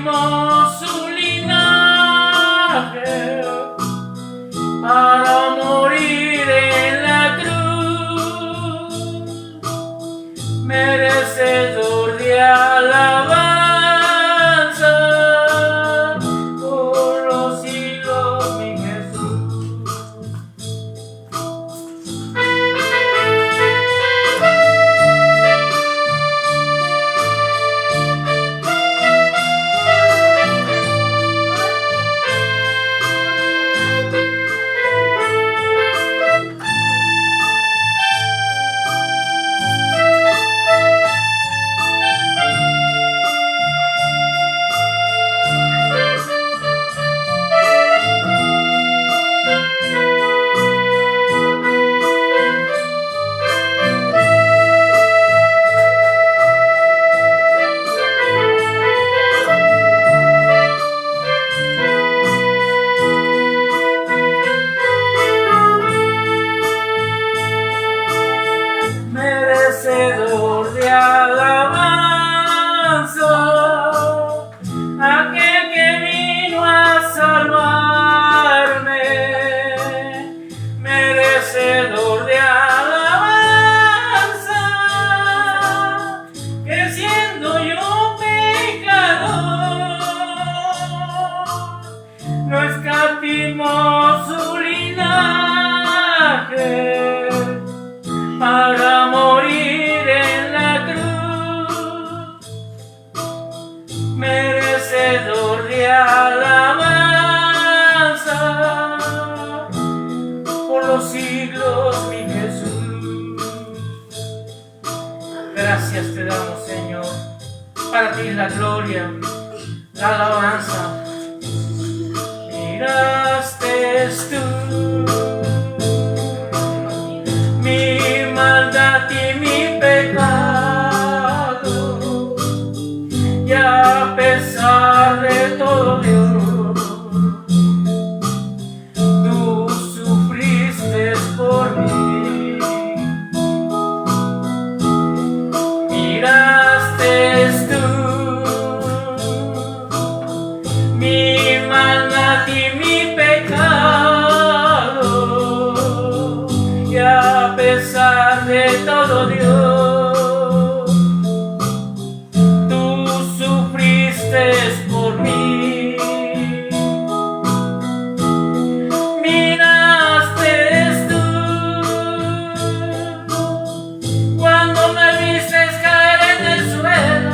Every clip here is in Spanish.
escatimó su linaje para morir en la cruz, merecedor de alabanza por los siglos, mi Jesús. Merecedor de alabanza, aquel que vino a salvarme, merecedor de alabanza, que siendo yo pecador, no escatimó su linaje para morir en la cruz, merecedor de alabanza por los siglos, mi Jesús. Gracias te damos, Señor, para ti la gloria, la alabanza. Miraste tú mi maldad y mi pecado, y a pesar de todo, Dios, tú sufriste por mí. Miraste tú mi maldad y mi pecado, y a pesar de todo, Dios, tú sufriste por mí. Miraste tú cuando me viste caer en el suelo,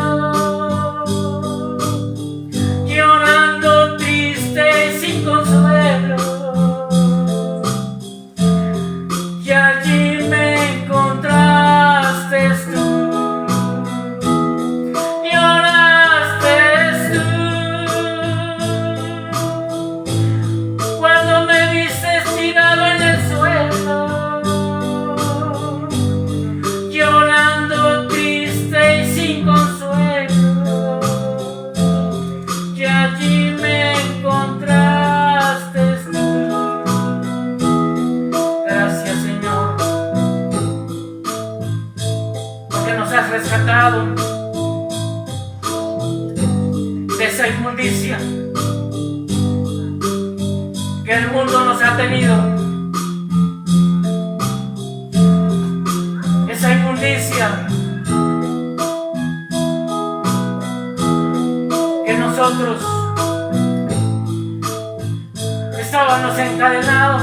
llorando triste y sin consuelo. Y allí me encontraste tú, lloraste tú, cuando me viste tirado en el suelo, llorando triste y sin consuelo. Y allí me encontraste tú. Gracias, Señor, porque nos has rescatado de esa inmundicia que el mundo nos ha tenido, esa inmundicia que nosotros estábamos encadenados.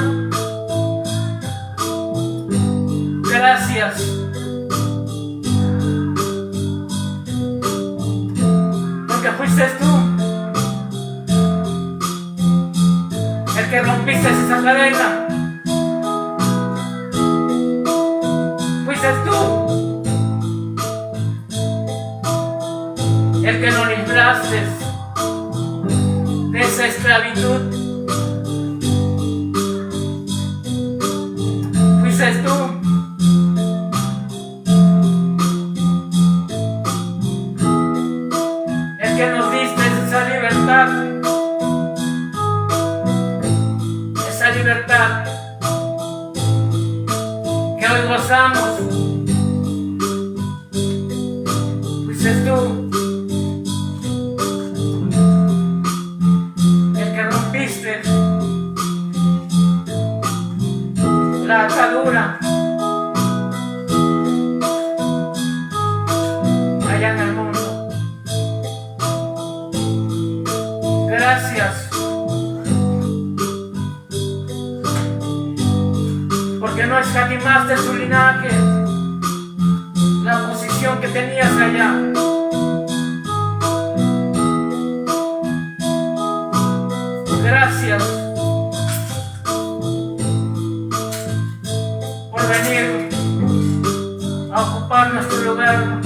Gracias, porque fuiste tú el que rompiste esa cadena. Fuiste tú el que nos libraste de esa esclavitud. Fuiste tú el que nos diste esa libertad, que hoy gozamos. Fuiste tú criatura allá en el mundo. Gracias, porque no escatimaste su linaje, la posición que tenías allá. Gracias por venir a ocupar nuestro lugar.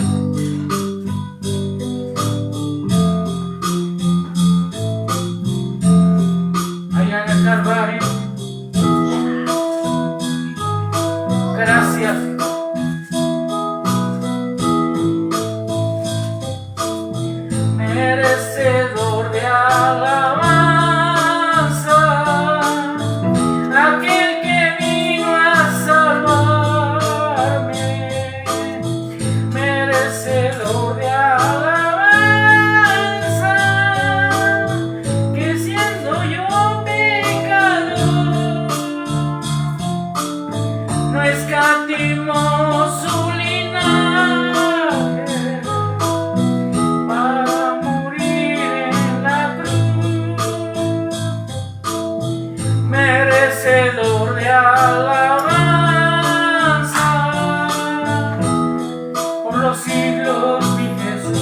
Allá en el Calvario. Gracias. Merecedor de alabanza, aquel que vino a salvarme. Merecedor de alabanza, que siendo yo pecador, no escatimó su linaje para morir en la cruz. Merecedor de alabanza por los siglos, mi Jesús.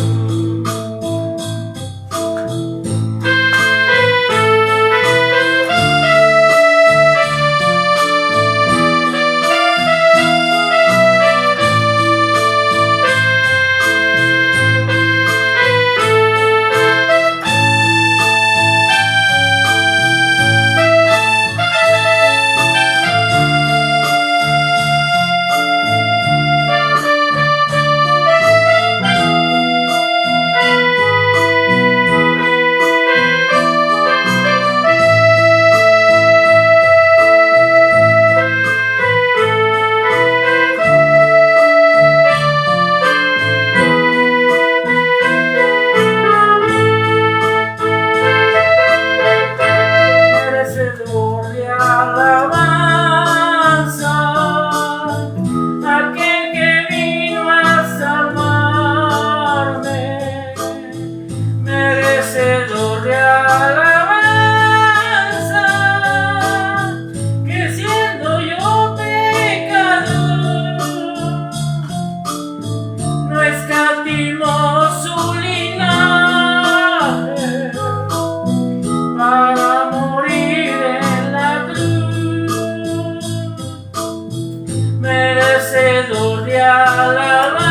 Merecedor de alabanza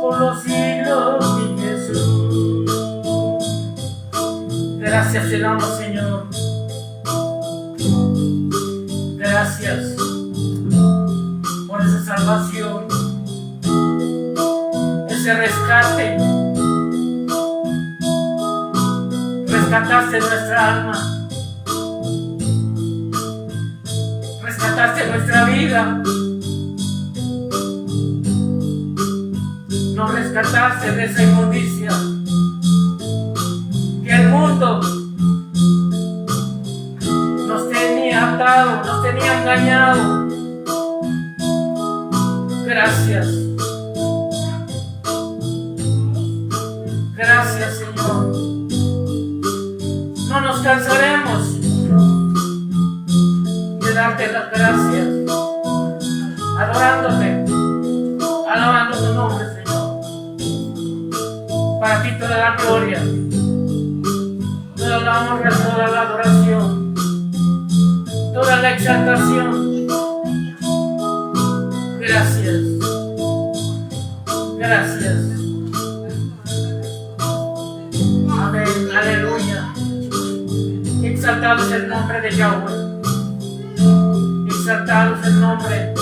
por los siglos, mi Jesús. Gracias te damos, Señor. Gracias por esa salvación, ese rescate. Rescataste nuestra alma, rescataste nuestra vida, nos rescataste de esa inmundicia que el mundo nos tenía atado, nos tenía engañado. Gracias, gracias, Señor. No nos cansaremos de darte las gracias, adorándote, alabando tu nombre, Señor. Para ti toda la gloria, toda la honra, toda la adoración, toda la exaltación. Gracias, gracias. Amén, aleluya. Exaltado es el nombre de Yahweh. Exaltado es el nombre.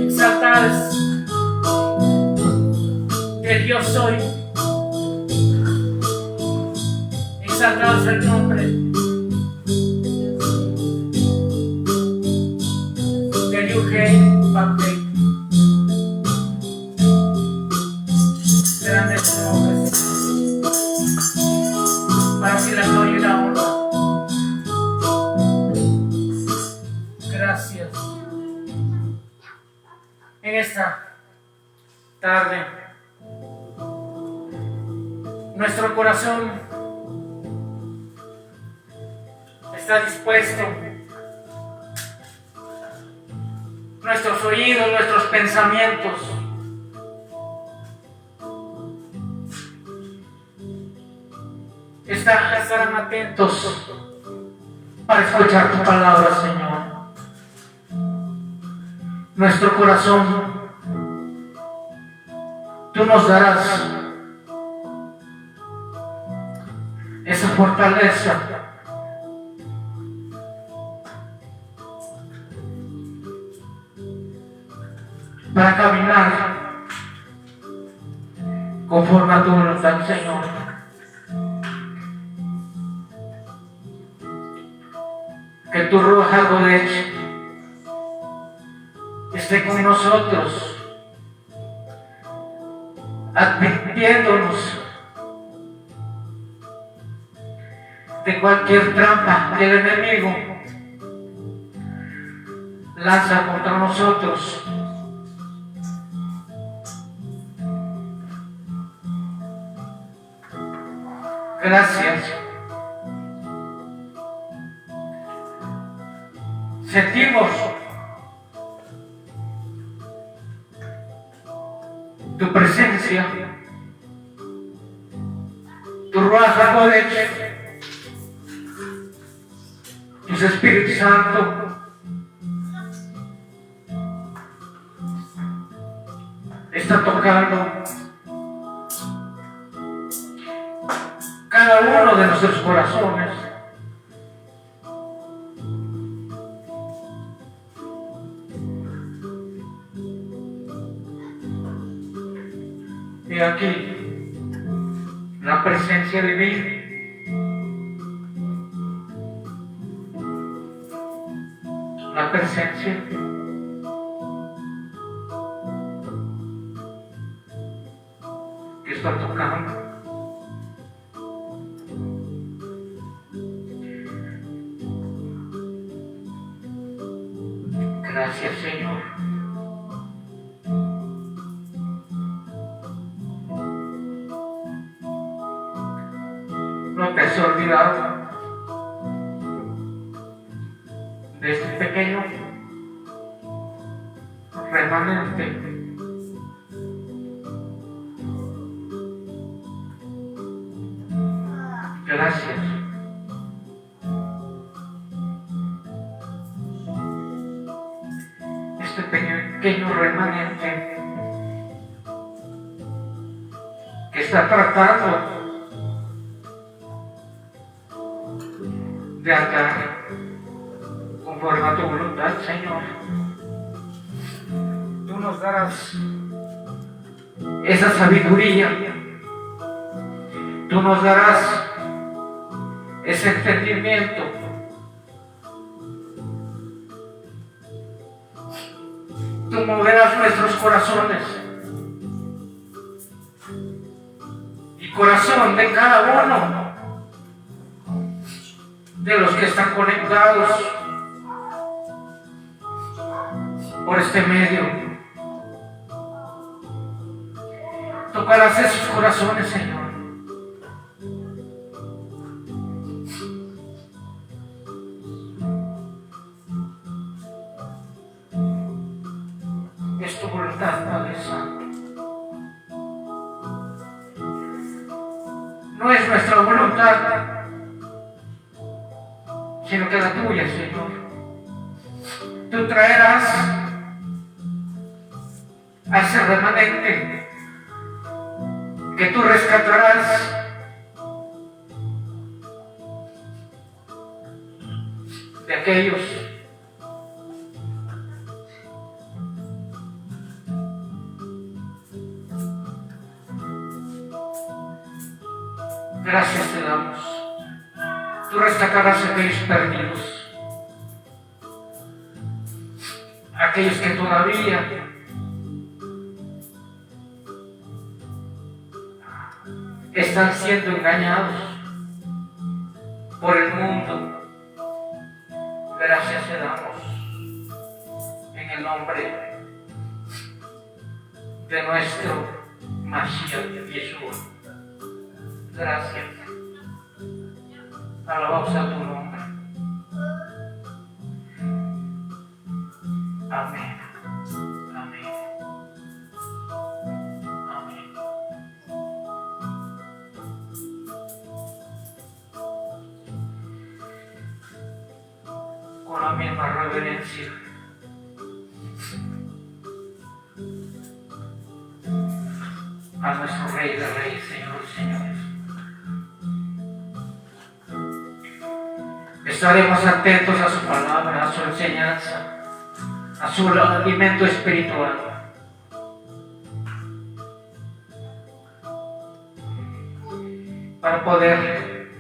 Exaltado es el yo soy. Exaltado es el nombre del Yuhei Baptei. Grande es tu nombre, Señor. Para ti la en esta tarde. Nuestro corazón está dispuesto, nuestros oídos, nuestros pensamientos estarán atentos para escuchar tu palabra, Señor. Nuestro corazón, tú nos darás esa fortaleza para caminar conforme a tu voluntad, Señor. Que tu Ruaj HaKodesh esté con nosotros, advirtiéndonos de cualquier trampa que el enemigo lanza contra nosotros. Gracias. Sentimos tu presencia, tu Ruaj HaKodesh, tu Espíritu Santo está tocando cada uno de nuestros corazones. Y aquí la presencia divina la presencia que está tocando. Gracias, Señor. No te has olvidado de este pequeño remanente gracias. Este pequeño remanente que está tratando de andar conforme a tu voluntad, Señor. Tú nos darás esa sabiduría, tú nos darás ese entendimiento, tú moverás nuestros corazones y corazón de cada uno de los que están conectados por este medio. Tocarás esos corazones, Señor. Es tu voluntad, Padre Santo. No es nuestra voluntad, sino que la tuya, Señor. Tú traerás a ese remanente que tú rescatarás de aquellos gracias te damos. Tú rescatarás a aquellos perdidos, aquellos que todavía están siendo engañados por el mundo. Gracias te damos en el nombre de nuestro Mashiach Yeshua. Gracias. Alabado sea tu nombre. Amén. Amén. Amén. Con la misma reverencia, a nuestro Rey de Reyes, Señor de Señores. Estaremos atentos a su palabra, a su enseñanza, a su alimento espiritual. Para poder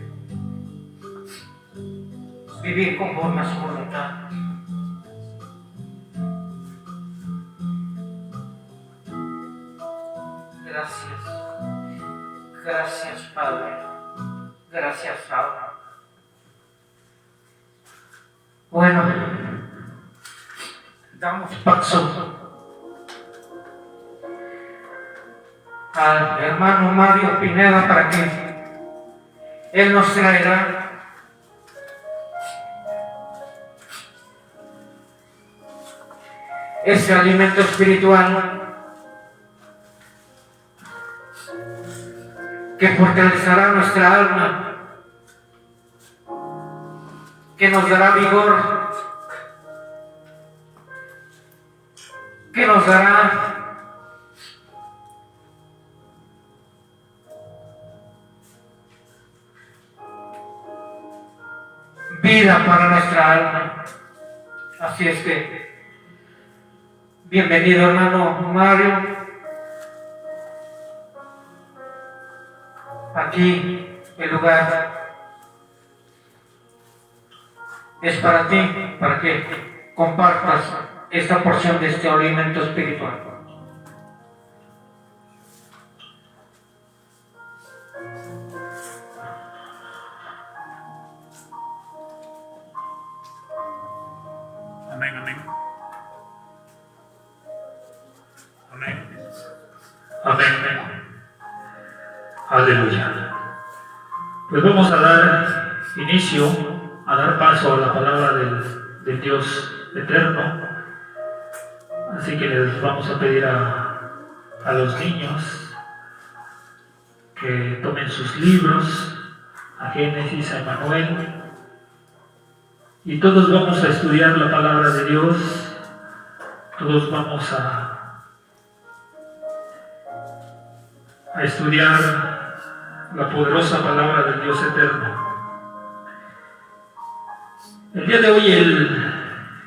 vivir conforme a su voluntad. Gracias. Gracias, Padre. Gracias, Padre. Bueno, damos paso al hermano Mario Pineda para que él nos traerá ese alimento espiritual que fortalecerá nuestra alma, que nos dará vigor, que nos dará vida para nuestra alma. Así es que, bienvenido hermano Mario. Aquí el lugar es para ti, para que compartas esta porción de este alimento espiritual. Amén, amén. Amén. Amén. Aleluya. Pues vamos a dar inicio, a dar paso a la palabra del Dios eterno. Así que les vamos a pedir a los niños que tomen sus libros, a Génesis, a Emanuel, y todos vamos a estudiar la palabra de Dios. Todos vamos a estudiar la poderosa palabra del Dios eterno. El día de hoy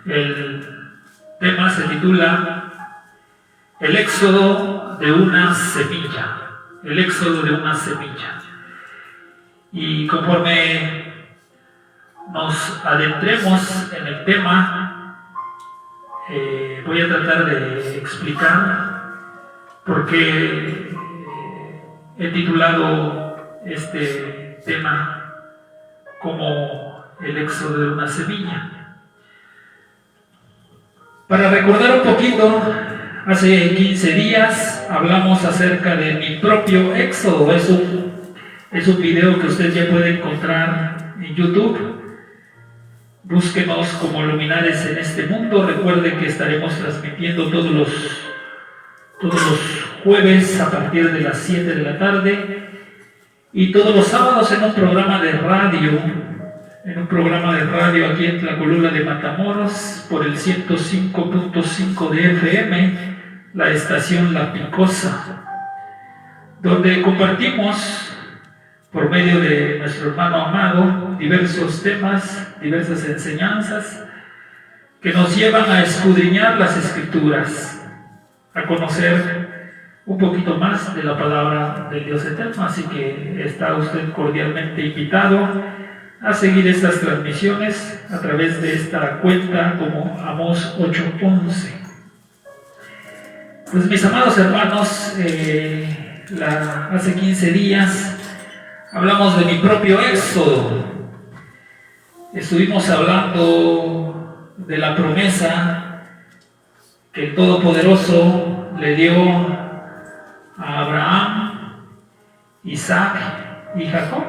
el tema se titula El éxodo de una semilla. El éxodo de una semilla. Y conforme nos adentremos en el tema, voy a tratar de explicar por qué he titulado este tema como el éxodo de una semilla. Para recordar un poquito, hace 15 días hablamos acerca de mi propio éxodo. Es un video que usted ya puede encontrar en YouTube. Búsquenos como Luminares en este mundo. Recuerde que estaremos transmitiendo todos los jueves a partir de las 7 de la tarde y todos los sábados en un programa de radio aquí en Tlacolula de Matamoros por el 105.5 de FM, la estación La Picosa, donde compartimos por medio de nuestro hermano amado diversos temas, diversas enseñanzas que nos llevan a escudriñar las Escrituras, a conocer un poquito más de la palabra del Dios eterno. Así que está usted cordialmente invitado a seguir estas transmisiones a través de esta cuenta como Amós 8:11. Pues mis amados hermanos, hace 15 días hablamos de mi propio éxodo. Estuvimos hablando de la promesa que el Todopoderoso le dio Isaac y Jacob.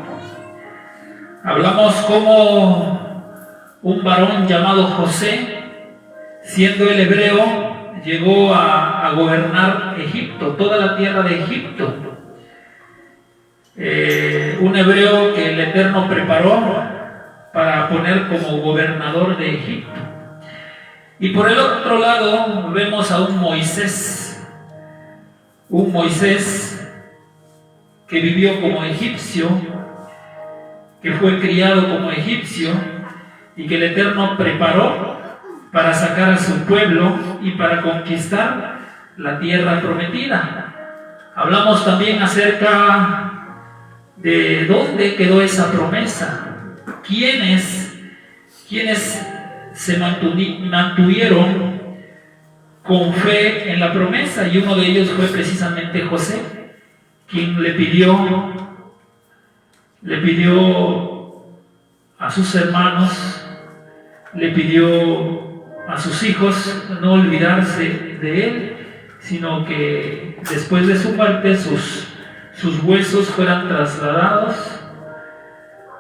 Hablamos cómo un varón llamado José, siendo el hebreo, llegó a gobernar Egipto, toda la tierra de Egipto. Un hebreo que el Eterno preparó para poner como gobernador de Egipto. Y por el otro lado vemos a un Moisés que vivió como egipcio, que fue criado como egipcio y que el Eterno preparó para sacar a su pueblo y para conquistar la tierra prometida. Hablamos también acerca de dónde quedó esa promesa, quiénes se mantuvieron con fe en la promesa, y uno de ellos fue precisamente José, quien le pidió a sus hermanos, le pidió a sus hijos no olvidarse de él, sino que después de su muerte sus huesos fueran trasladados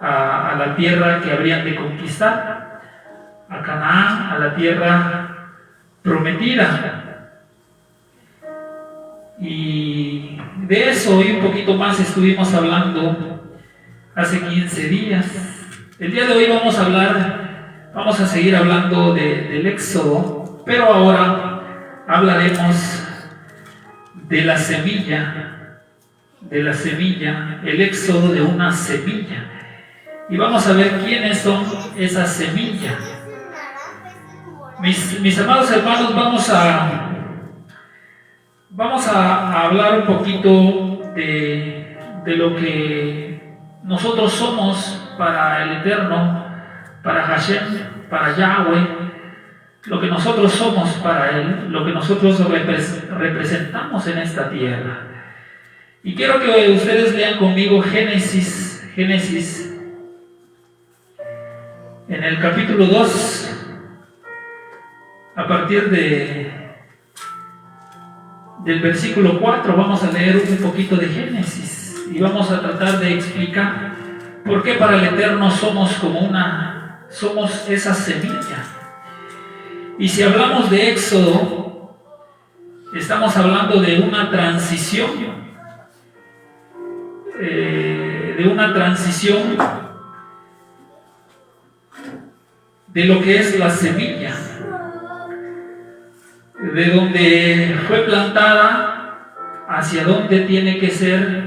a la tierra que habrían de conquistar, a Canaán, a la tierra prometida. Y de eso y un poquito más estuvimos hablando hace 15 días. El día de hoy vamos a seguir hablando del Éxodo, pero ahora hablaremos de la semilla, el éxodo de una semilla. Y vamos a ver quiénes son esas semillas. Mis amados hermanos, vamos a hablar un poquito de lo que nosotros somos para el Eterno, para Hashem, para Yahweh, lo que nosotros somos para Él, lo que nosotros representamos en esta tierra. Y quiero que ustedes lean conmigo Génesis, en el capítulo 2, a partir del versículo 4, vamos a leer un poquito de Génesis y vamos a tratar de explicar por qué para el Eterno somos esa semilla. Y si hablamos de Éxodo, estamos hablando de una transición, de lo que es la semilla, de donde fue plantada hacia donde tiene que ser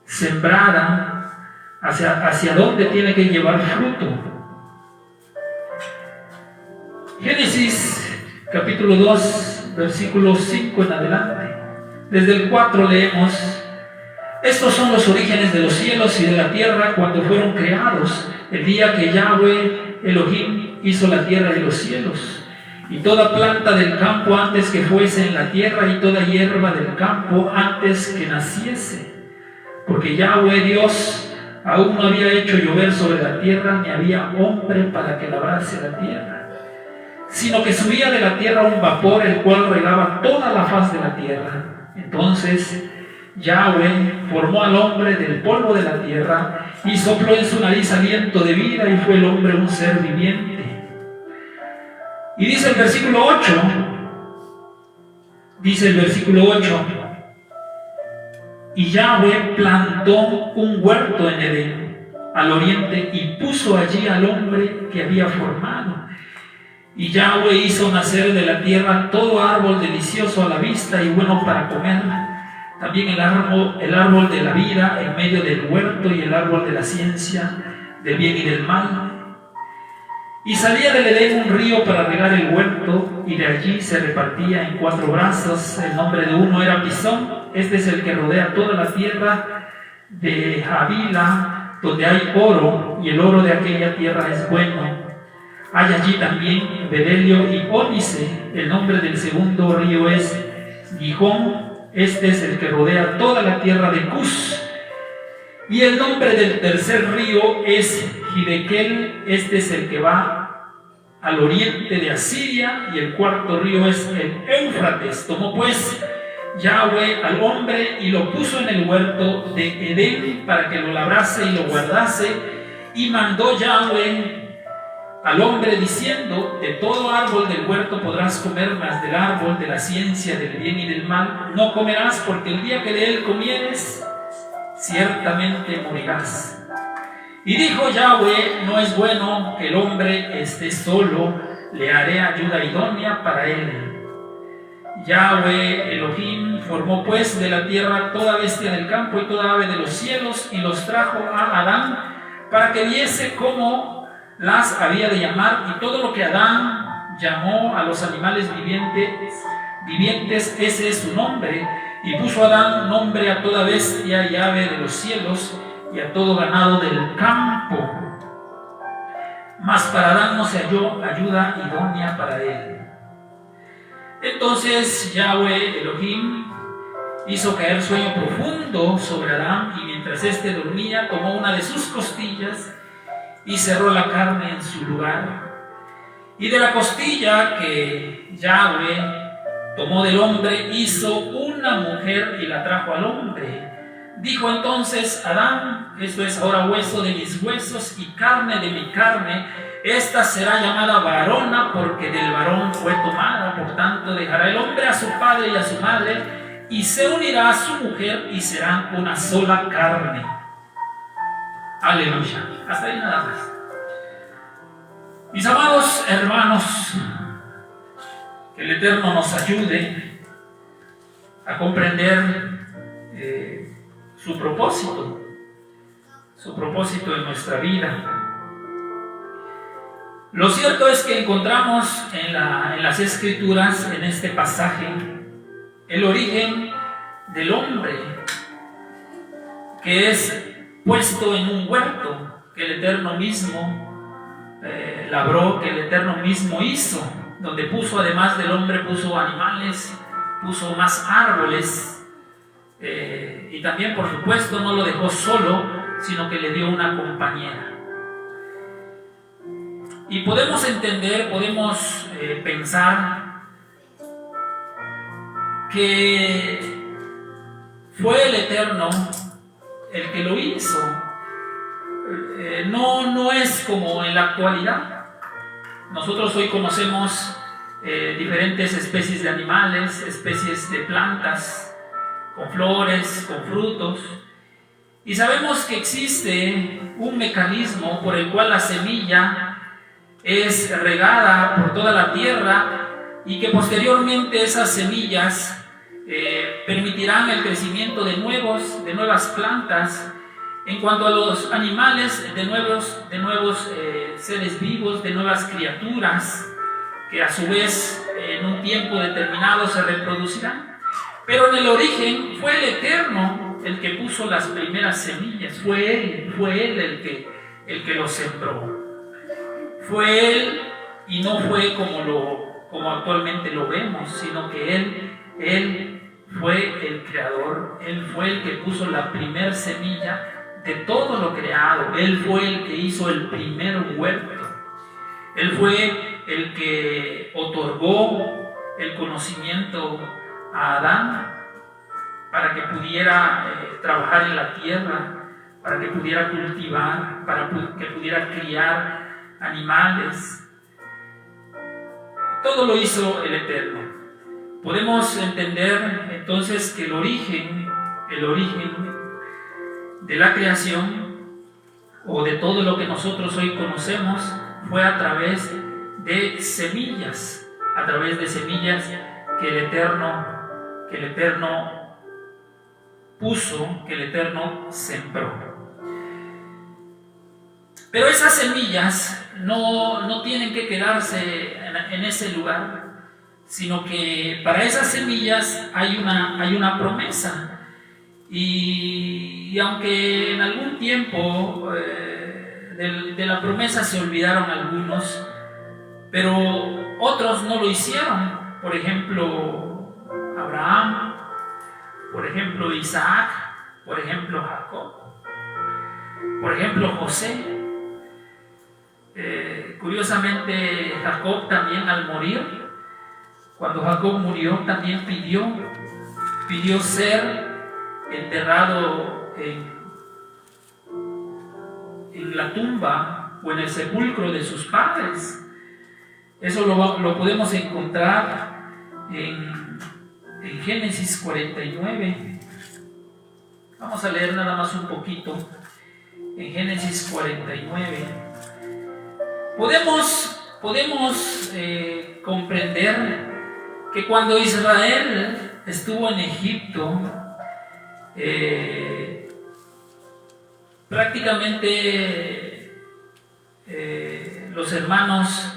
sembrada, hacia donde tiene que llevar fruto. Génesis capítulo 2, versículo 5 en adelante. Desde el 4 leemos: estos son los orígenes de los cielos y de la tierra cuando fueron creados, el día que Yahweh Elohim hizo la tierra y los cielos, y toda planta del campo antes que fuese en la tierra, y toda hierba del campo antes que naciese, porque Yahweh Dios aún no había hecho llover sobre la tierra, ni había hombre para que labrase la tierra, sino que subía de la tierra un vapor, el cual regaba toda la faz de la tierra. Entonces Yahweh formó al hombre del polvo de la tierra y sopló en su nariz aliento de vida, y fue el hombre un ser viviente. Y dice el versículo 8, y Yahweh plantó un huerto en Edén, al oriente, y puso allí al hombre que había formado. Y Yahweh hizo nacer de la tierra todo árbol delicioso a la vista y bueno para comer, también el árbol de la vida en medio del huerto, y el árbol de la ciencia del bien y del mal. Y salía del Edén un río para regar el huerto, y de allí se repartía en 4 brazos. El nombre de uno era Pisón. Este es el que rodea toda la tierra de Havila, donde hay oro, y el oro de aquella tierra es bueno. Hay allí también bedelio y ónice. El nombre del segundo río es Gihón. Este es el que rodea toda la tierra de Cus. Y el nombre del tercer río es Hidekel. Este es el que va al oriente de Asiria. Y el cuarto río es el Éufrates. Tomó pues Yahweh al hombre y lo puso en el huerto de Edén para que lo labrase y lo guardase, y mandó Yahweh al hombre diciendo: de todo árbol del huerto podrás comer, mas del árbol de la ciencia del bien y del mal no comerás, porque el día que de él comieres, ciertamente morirás. Y dijo Yahweh: no es bueno que el hombre esté solo, le haré ayuda idónea para él. Yahweh Elohim formó pues de la tierra toda bestia del campo y toda ave de los cielos, y los trajo a Adán para que viese cómo las había de llamar. Y todo lo que Adán llamó a los animales vivientes, ese es su nombre. Y puso Adán nombre a toda bestia y ave de los cielos y a todo ganado del campo. Mas para Adán no se halló ayuda idónea para él. Entonces Yahweh Elohim hizo caer sueño profundo sobre Adán, y mientras éste dormía, tomó una de sus costillas y cerró la carne en su lugar. Y de la costilla que Yahweh tomó del hombre, hizo una mujer y la trajo al hombre. Dijo entonces Adán: esto es ahora hueso de mis huesos y carne de mi carne. Esta será llamada varona, porque del varón fue tomada. Por tanto, dejará el hombre a su padre y a su madre, y se unirá a su mujer, y serán una sola carne. Aleluya. Hasta ahí nada más. Mis amados hermanos, que el Eterno nos ayude a comprender su propósito en nuestra vida. Lo cierto es que encontramos en las Escrituras, en este pasaje, el origen del hombre, que es puesto en un huerto que el Eterno mismo labró, que el Eterno mismo hizo, donde puso, además del hombre, puso animales, puso más árboles, y también, por supuesto, no lo dejó solo, sino que le dio una compañera. Y podemos entender, podemos pensar que fue el Eterno el que lo hizo. No es como en la actualidad. Nosotros hoy conocemos diferentes especies de animales, especies de plantas, con flores, con frutos, y sabemos que existe un mecanismo por el cual la semilla es regada por toda la tierra, y que posteriormente esas semillas permitirán el crecimiento de nuevas plantas. En cuanto a los animales, de nuevos seres vivos, de nuevas criaturas, que a su vez en un tiempo determinado se reproducirán. Pero en el origen fue el Eterno el que puso las primeras semillas, fue Él el que lo sembró. Fue Él, y no fue como actualmente lo vemos, sino que Él fue el creador. Él fue el que puso la primer semilla de todo lo creado. Él fue el que hizo el primer huerto. Él fue el que otorgó el conocimiento a Adán para que pudiera trabajar en la tierra, para que pudiera cultivar, para que pudiera criar animales. Todo lo hizo el Eterno. Podemos entender entonces que el origen de la creación, o de todo lo que nosotros hoy conocemos, fue a través de semillas, que el Eterno puso, que el Eterno sembró. Pero esas semillas no tienen que quedarse en ese lugar, sino que para esas semillas hay una promesa. Y aunque en algún tiempo de la promesa se olvidaron algunos, pero otros no lo hicieron. Por ejemplo, Abraham, por ejemplo, Isaac, por ejemplo, Jacob, por ejemplo, José. Curiosamente, Jacob también, al morir, cuando Jacob murió, también pidió pidió ser enterrado en la tumba o en el sepulcro de sus padres. Eso lo podemos encontrar en Génesis 49. Vamos a leer nada más un poquito. En Génesis 49 podemos comprender que cuando Israel estuvo en Egipto, prácticamente los hermanos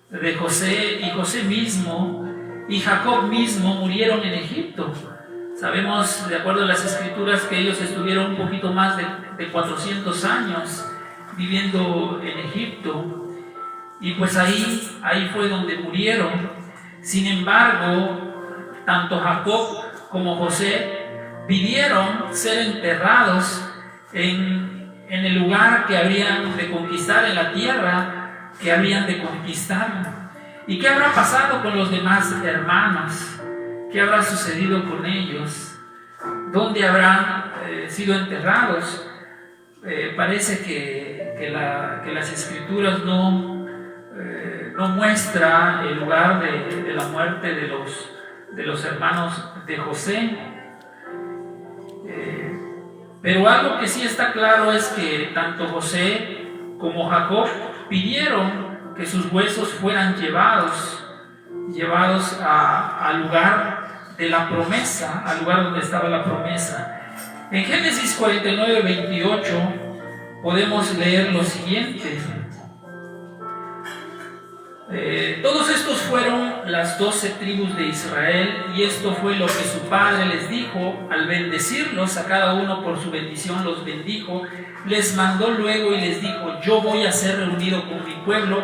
de José y José mismo y Jacob mismo murieron en Egipto. Sabemos, de acuerdo a las escrituras, que ellos estuvieron un poquito más de 400 años viviendo en Egipto, y pues ahí fue donde murieron. Sin embargo, tanto Jacob como José pidieron ser enterrados en el lugar que habrían de conquistar, en la tierra que habrían de conquistar. ¿Y qué habrá pasado con los demás hermanos? ¿Qué habrá sucedido con ellos? ¿Dónde habrán sido enterrados? Parece que las escrituras no muestra el lugar de la muerte de los hermanos de José. Pero algo que sí está claro es que tanto José como Jacob pidieron que sus huesos fueran llevados al lugar de la promesa, al lugar donde estaba la promesa. En Génesis 49, 28 podemos leer lo siguiente. Todos estos fueron las 12 tribus de Israel, y esto fue lo que su padre les dijo al bendecirlos. A cada uno por su bendición los bendijo. Les mandó luego y les dijo: yo voy a ser reunido con mi pueblo,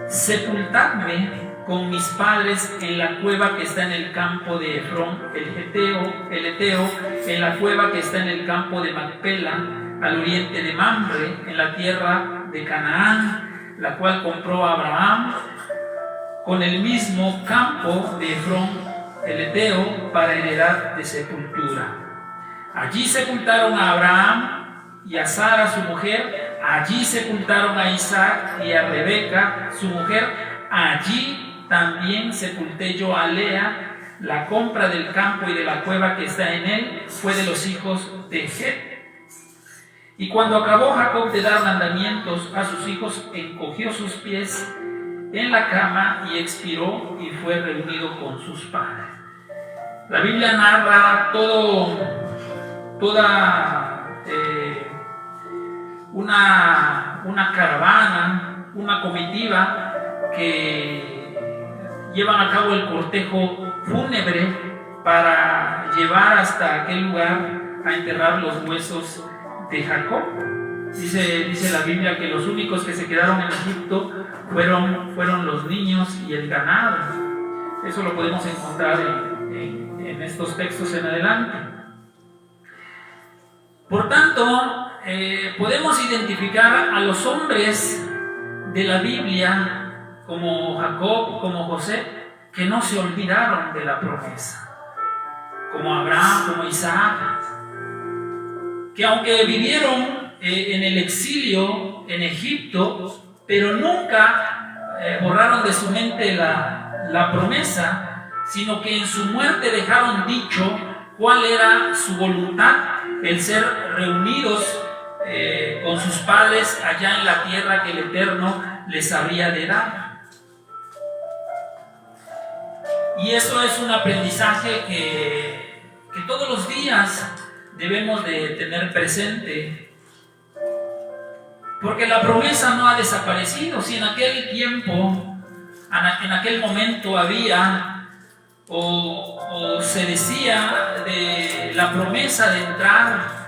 sepultadme con mis padres en la cueva que está en el campo de Efrón el Eteo, en la cueva que está en el campo de Macpela, al oriente de Mamre, en la tierra de Canaán, la cual compró Abraham, con el mismo campo de Efrón el Eteo, para heredad de sepultura. Allí sepultaron a Abraham y a Sara su mujer, allí sepultaron a Isaac y a Rebeca su mujer, allí también sepulté yo a Lea. La compra del campo y de la cueva que está en él fue de los hijos de Het. Y cuando acabó Jacob de dar mandamientos a sus hijos, encogió sus pies en la cama y expiró, y fue reunido con sus padres. La Biblia narra toda una caravana, una comitiva que llevan a cabo el cortejo fúnebre para llevar hasta aquel lugar a enterrar los huesos de Jacob. Dice la Biblia que los únicos que se quedaron en Egipto fueron los niños y el ganado. Eso lo podemos encontrar en estos textos en adelante. Por tanto, podemos identificar a los hombres de la Biblia como Jacob, como José, que no se olvidaron de la promesa, como Abraham, como Isaac, que aunque vivieron en el exilio en Egipto, pero nunca borraron de su mente la promesa, sino que en su muerte dejaron dicho cuál era su voluntad, el ser reunidos con sus padres allá en la tierra que el Eterno les había de dar. Y eso es un aprendizaje que todos los días debemos de tener presente, porque la promesa no ha desaparecido. Si en aquel tiempo, en aquel momento había o se decía de la promesa de entrar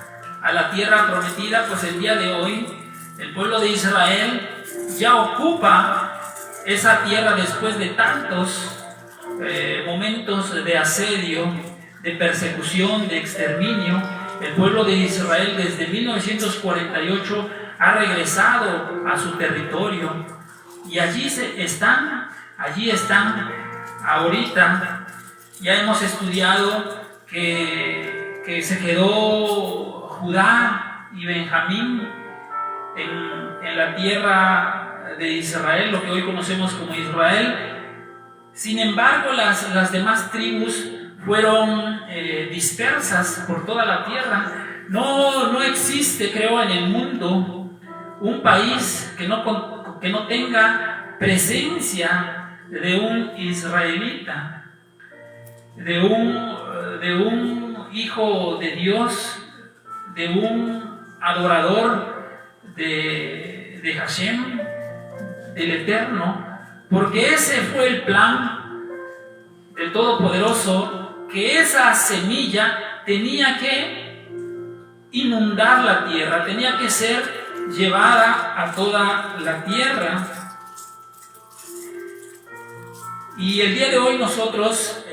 a la tierra prometida, pues el día de hoy el pueblo de Israel ya ocupa esa tierra después de tantos momentos de asedio, de persecución, de exterminio. El pueblo de Israel desde 1948 ha regresado a su territorio, y allí están ahorita. Ya hemos estudiado que se quedó Judá y Benjamín en la tierra de Israel, lo que hoy conocemos como Israel. Sin embargo, las demás tribus fueron dispersas por toda la tierra. No existe, creo, en el mundo un país que no tenga presencia de un israelita, de un hijo de Dios, de un adorador de Hashem, del Eterno, porque ese fue el plan del Todopoderoso, que esa semilla tenía que inundar la tierra, tenía que ser llevada a toda la tierra. Y el día de hoy nosotros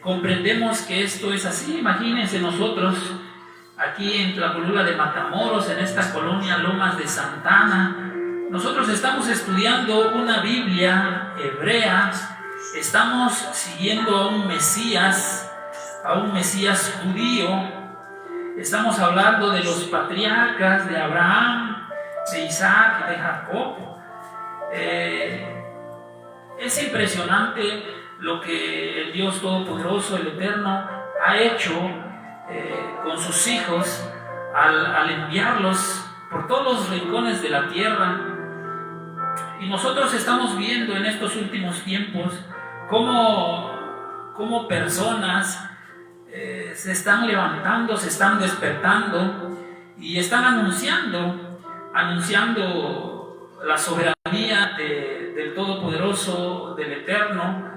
comprendemos que esto es así. Imagínense nosotros aquí en Tlacolula de Matamoros, en esta colonia Lomas de Santana, nosotros estamos estudiando una Biblia hebrea, estamos siguiendo a un Mesías judío, estamos hablando de los patriarcas, de Abraham, de Isaac y de Jacob. Es impresionante lo que el Dios Todopoderoso, el Eterno, ha hecho con sus hijos al enviarlos por todos los rincones de la tierra. Y nosotros estamos viendo en estos últimos tiempos cómo personas se están levantando, se están despertando y están anunciando la soberanía del Todopoderoso, del Eterno,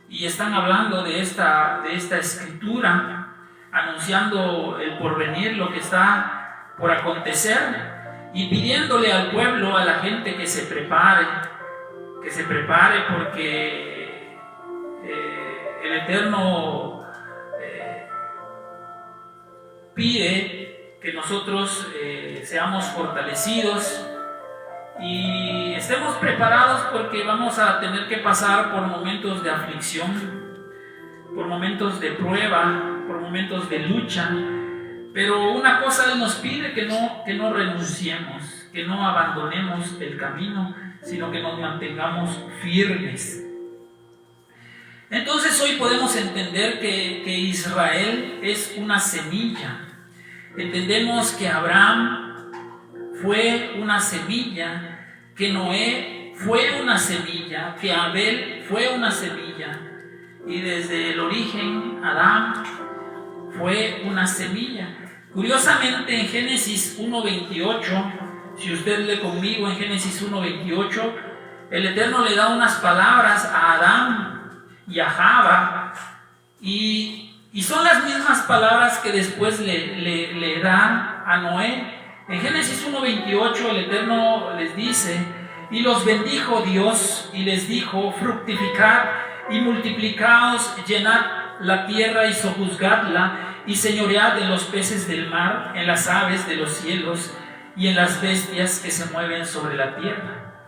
y están hablando de esta escritura, anunciando el porvenir, lo que está por acontecer, y pidiéndole al pueblo, a la gente, que se prepare porque el Eterno pide que nosotros seamos fortalecidos y estemos preparados, porque vamos a tener que pasar por momentos de aflicción, por momentos de prueba, por momentos de lucha. Pero una cosa Él nos pide, que no renunciemos, que no abandonemos el camino, sino que nos mantengamos firmes. Entonces hoy podemos entender que Israel es una semilla. Entendemos que Abraham fue una semilla, que Noé fue una semilla, que Abel fue una semilla, y desde el origen Adán fue una semilla. Curiosamente, en Génesis 1:28, si usted lee conmigo en Génesis 1:28, el Eterno le da unas palabras a Adán y a Java, y son las mismas palabras que después le da a Noé. En Génesis 1:28 el Eterno les dice: y los bendijo Dios y les dijo: fructificad y multiplicaos, llenad la tierra y sojuzgadla, y señoread en los peces del mar, en las aves de los cielos y en las bestias que se mueven sobre la tierra.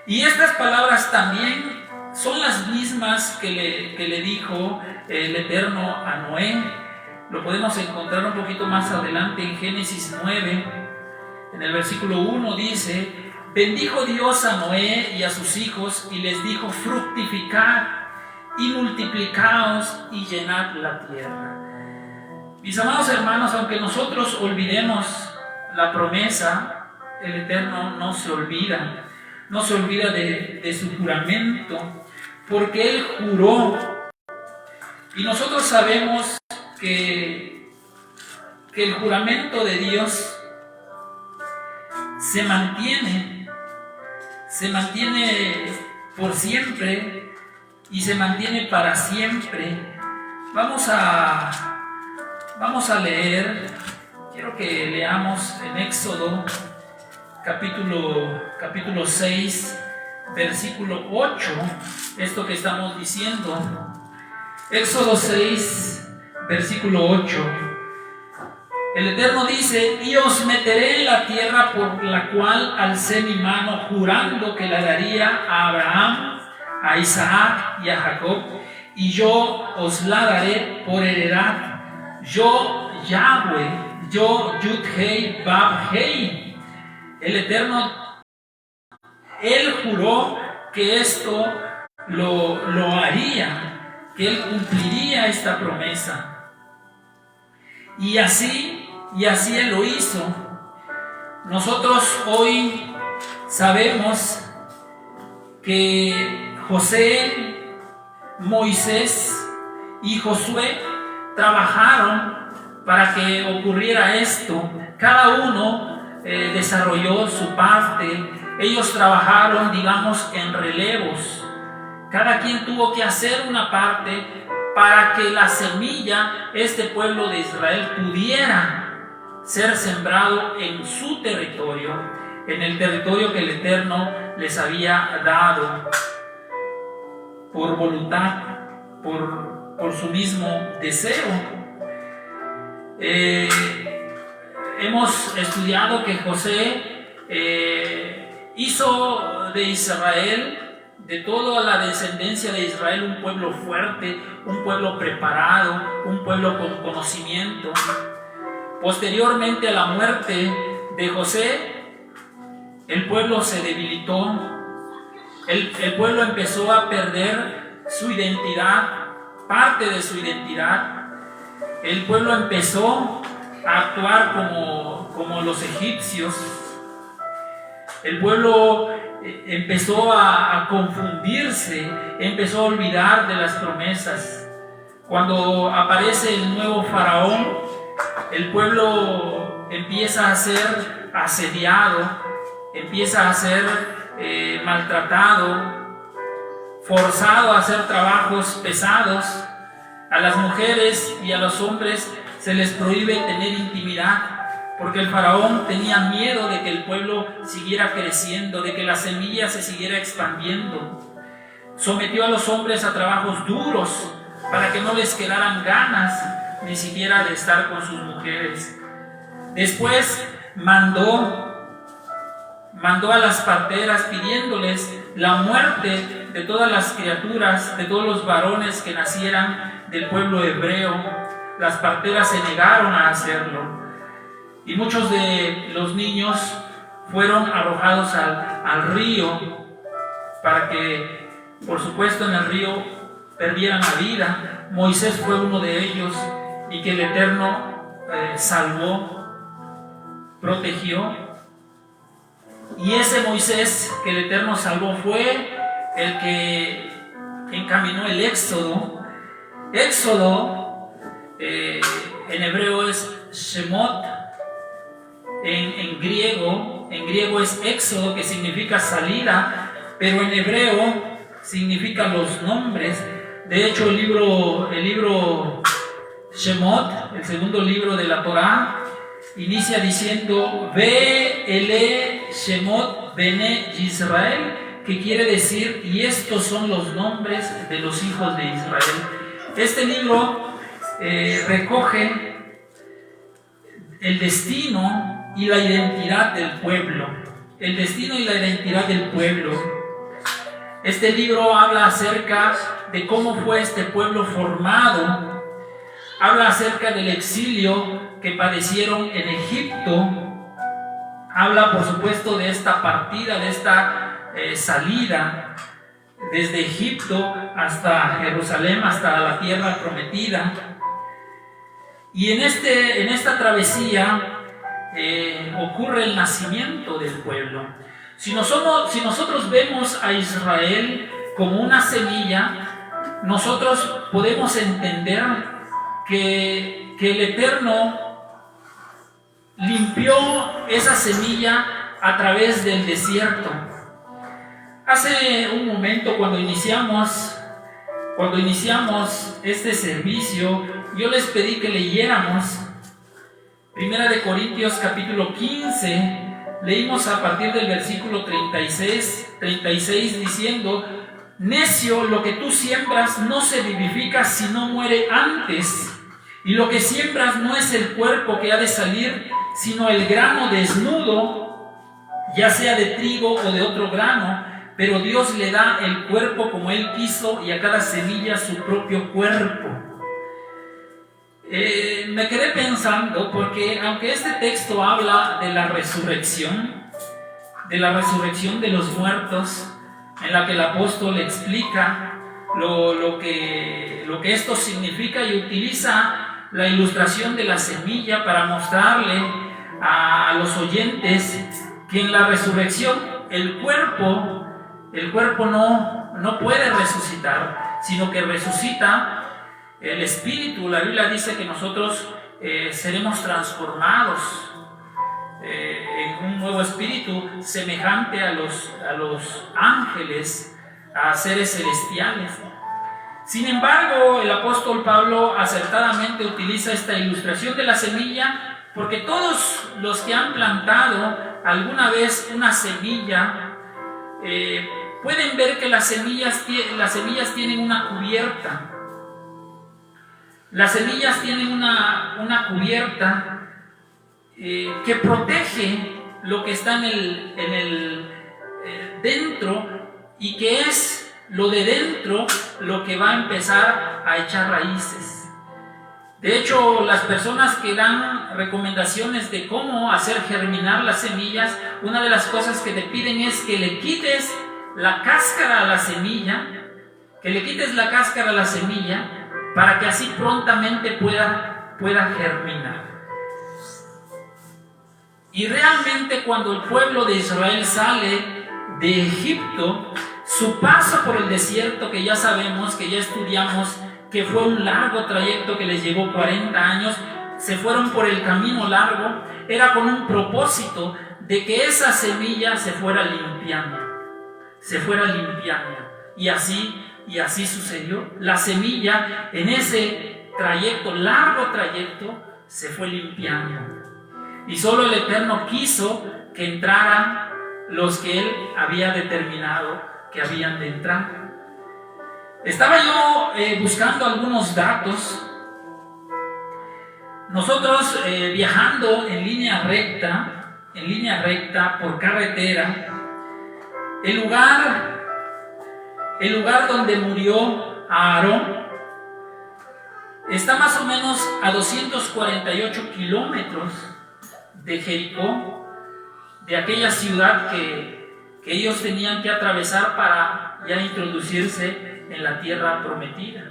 Y estas palabras también son las mismas que le dijo el Eterno a Noé. Lo podemos encontrar un poquito más adelante en Génesis 9, en el versículo 1 dice: bendijo Dios a Noé y a sus hijos y les dijo: fructificad y multiplicaos y llenad la tierra. Mis amados hermanos, aunque nosotros olvidemos la promesa, el Eterno no se olvida de su juramento, porque Él juró. Y nosotros sabemos que el juramento de Dios se mantiene por siempre y se mantiene para siempre. Vamos a leer, quiero que leamos en Éxodo capítulo 6, versículo 8, esto que estamos diciendo. Éxodo 6, versículo 8. El Eterno dice: y os meteré en la tierra por la cual alcé mi mano, jurando que la daría a Abraham, a Isaac y a Jacob, y yo os la daré por heredad. yo Yahweh, yo Yud-Hei, Vav-Hei. El Eterno, Él juró que esto lo haría, que Él cumpliría esta promesa. Y así Él lo hizo. Nosotros hoy sabemos que José, Moisés y Josué trabajaron para que ocurriera esto. Cada uno desarrolló su parte. Ellos trabajaron, digamos, en relevos. Cada quien tuvo que hacer una parte para que la semilla, este pueblo de Israel, pudiera ser sembrado en su territorio, en el territorio que el Eterno les había dado por voluntad, por su mismo deseo. Hemos estudiado que José hizo de Israel, de toda la descendencia de Israel, un pueblo fuerte, un pueblo preparado, un pueblo con conocimiento. Posteriormente a la muerte de José, el pueblo se debilitó, el pueblo empezó a perder su identidad, parte de su identidad. El pueblo empezó a actuar como los egipcios. El pueblo empezó a confundirse, empezó a olvidar de las promesas. Cuando aparece el nuevo faraón, el pueblo empieza a ser asediado, empieza a ser maltratado, forzado a hacer trabajos pesados. A las mujeres y a los hombres se les prohíbe tener intimidad, porque el faraón tenía miedo de que el pueblo siguiera creciendo, de que la semilla se siguiera expandiendo. Sometió a los hombres a trabajos duros para que no les quedaran ganas ni siquiera de estar con sus mujeres. Después mandó a las parteras pidiéndoles la muerte de todas las criaturas, de todos los varones que nacieran del pueblo hebreo. Las parteras se negaron a hacerlo. Y muchos de los niños fueron arrojados al río para que, por supuesto, en el río perdieran la vida. Moisés fue uno de ellos y que el Eterno salvó, protegió. Y ese Moisés que el Eterno salvó fue el que encaminó el Éxodo. Éxodo en hebreo es Shemot. En griego es éxodo, que significa salida, pero en hebreo significa los nombres. De hecho, el libro Shemot, el segundo libro de la Torá, inicia diciendo Ve ele Shemot bene Israel, que quiere decir, y estos son los nombres de los hijos de Israel. Este libro recoge el destino y la identidad del pueblo. El destino y la identidad del pueblo. Este libro habla acerca de cómo fue este pueblo formado. Habla acerca del exilio que padecieron en Egipto. Habla, por supuesto, de esta partida, de esta salida desde Egipto hasta Jerusalén, hasta la tierra prometida. Y en esta travesía ocurre el nacimiento del pueblo. Si nosotros vemos a Israel como una semilla, nosotros podemos entender que el Eterno limpió esa semilla a través del desierto. Hace un momento, cuando iniciamos este servicio, yo les pedí que leyéramos Primera de Corintios capítulo 15. Leímos a partir del versículo 36 diciendo: necio, lo que tú siembras no se vivifica si no muere antes, y lo que siembras no es el cuerpo que ha de salir, sino el grano desnudo, ya sea de trigo o de otro grano, pero Dios le da el cuerpo como Él quiso, y a cada semilla su propio cuerpo. Me quedé pensando, porque aunque este texto habla de la resurrección de los muertos, en la que el apóstol explica lo que esto significa y utiliza la ilustración de la semilla para mostrarle a los oyentes que en la resurrección el cuerpo no puede resucitar, sino que resucita el espíritu. La Biblia dice que nosotros seremos transformados en un nuevo espíritu semejante a los ángeles, a seres celestiales. Sin embargo, el apóstol Pablo acertadamente utiliza esta ilustración de la semilla, porque todos los que han plantado alguna vez una semilla pueden ver que las semillas tienen una cubierta. Las semillas tienen una cubierta que protege lo que está en el dentro, y que es lo de dentro lo que va a empezar a echar raíces. De hecho, las personas que dan recomendaciones de cómo hacer germinar las semillas, una de las cosas que te piden es que le quites la cáscara a la semilla, para que así prontamente pueda germinar. Y realmente, cuando el pueblo de Israel sale de Egipto, su paso por el desierto, que ya sabemos, que ya estudiamos, que fue un largo trayecto que les llevó 40 años, se fueron por el camino largo, era con un propósito de que esa semilla se fuera limpiando. Y así sucedió. La semilla en ese largo trayecto, se fue limpiando. Y solo el Eterno quiso que entraran los que Él había determinado que habían de entrar. Estaba yo buscando algunos datos. Nosotros viajando en línea recta por carretera, el lugar donde murió Aarón está más o menos a 248 kilómetros de Jericó, de aquella ciudad que ellos tenían que atravesar para ya introducirse en la tierra prometida.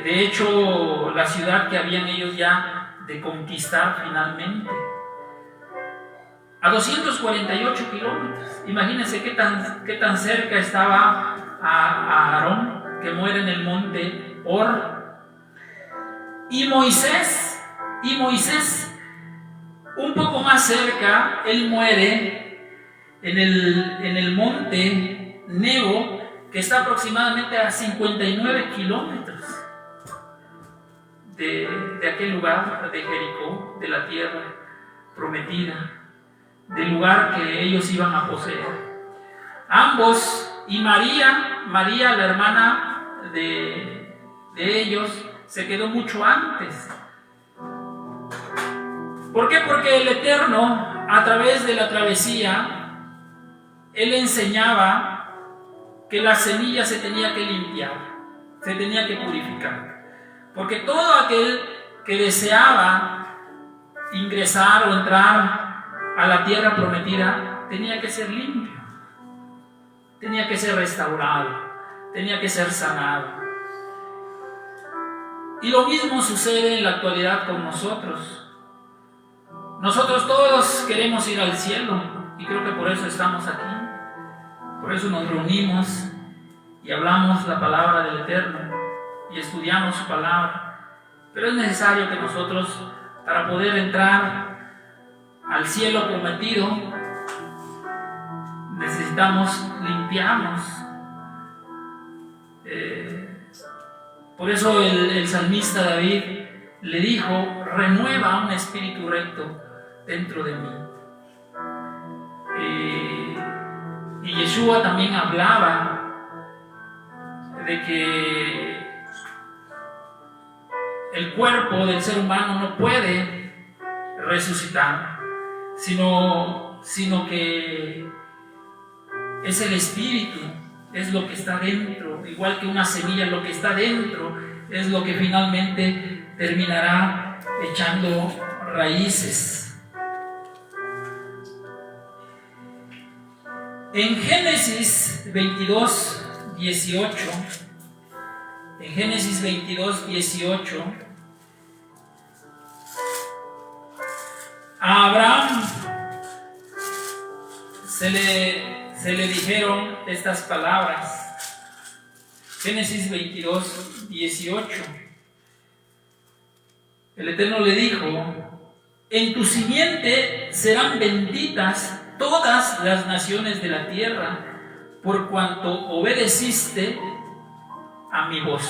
De hecho, la ciudad que habían ellos ya de conquistar finalmente. A 248 kilómetros. Imagínense qué tan cerca estaba a Aarón, que muere en el monte Hor. Y Moisés, un poco más cerca, él muere en el monte Nebo, que está aproximadamente a 59 kilómetros de aquel lugar de Jericó, de la tierra prometida, del lugar que ellos iban a poseer. Ambos, y María, la hermana de ellos, se quedó mucho antes. ¿Por qué? Porque el Eterno, a través de la travesía, Él enseñaba que la semilla se tenía que limpiar, se tenía que purificar. Porque todo aquel que deseaba ingresar o entrar a la tierra prometida tenía que ser limpio, tenía que ser restaurado, tenía que ser sanado. Y lo mismo sucede en la actualidad con nosotros. Nosotros todos queremos ir al cielo, y creo que por eso estamos aquí. Por eso nos reunimos y hablamos la palabra del Eterno y estudiamos su palabra. Pero es necesario que nosotros, para poder entrar al cielo prometido, necesitamos limpiarnos. Por eso el salmista David le dijo: renueva un espíritu recto dentro de mí. Y Yeshua también hablaba de que el cuerpo del ser humano no puede resucitar, sino que es el espíritu, es lo que está dentro, igual que una semilla, lo que está dentro es lo que finalmente terminará echando raíces. En Génesis 22, 18, en Génesis 22, 18, a Abraham se le dijeron estas palabras. Génesis 22, 18. El Eterno le dijo: en tu simiente serán benditas todas las naciones de la tierra, por cuanto obedeciste a mi voz.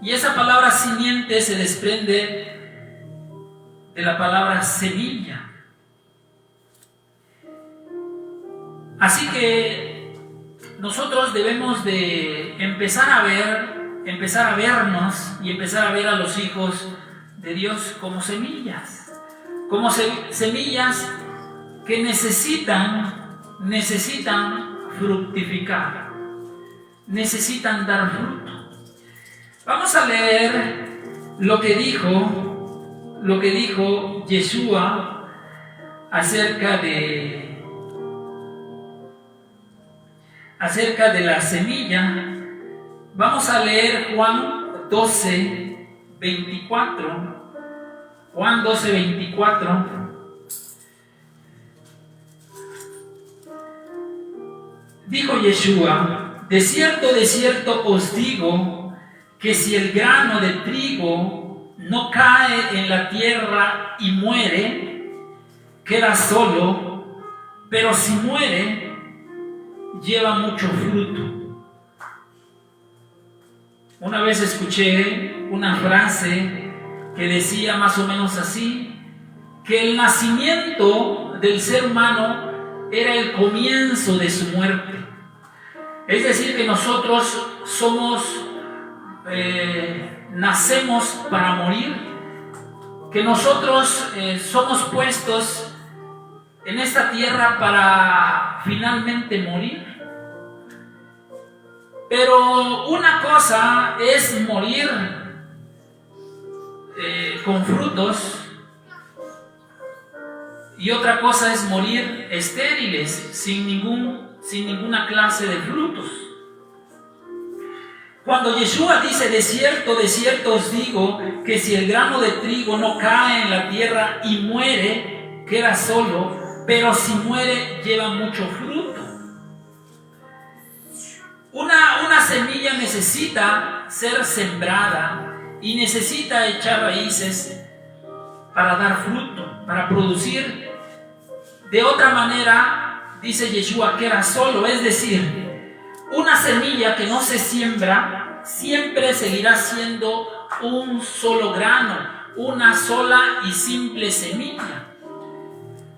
Y esa palabra simiente se desprende de la palabra semilla. Así que nosotros debemos de empezar a vernos y empezar a ver a los hijos de Dios como semillas que necesitan fructificar, necesitan dar fruto. Vamos a leer lo que dijo Yeshua acerca de la semilla. Vamos a leer Juan 12, 24. Juan 12, 24. Dijo Yeshua: de cierto os digo, que si el grano de trigo no cae en la tierra y muere, queda solo, pero si muere, lleva mucho fruto. Una vez escuché una frase que decía más o menos así, que el nacimiento del ser humano era el comienzo de su muerte. Es decir, que nosotros nacemos para morir, que nosotros somos puestos en esta tierra para finalmente morir. Pero una cosa es morir con frutos y otra cosa es morir estériles, sin ninguna clase de frutos. Cuando Yeshua dice: de cierto os digo, que si el grano de trigo no cae en la tierra y muere, queda solo, pero si muere, lleva mucho fruto. Una semilla necesita ser sembrada y necesita echar raíces para dar fruto, para producir. De otra manera, dice Yeshua, queda solo, es decir, una semilla que no se siembra siempre seguirá siendo un solo grano, una sola y simple semilla.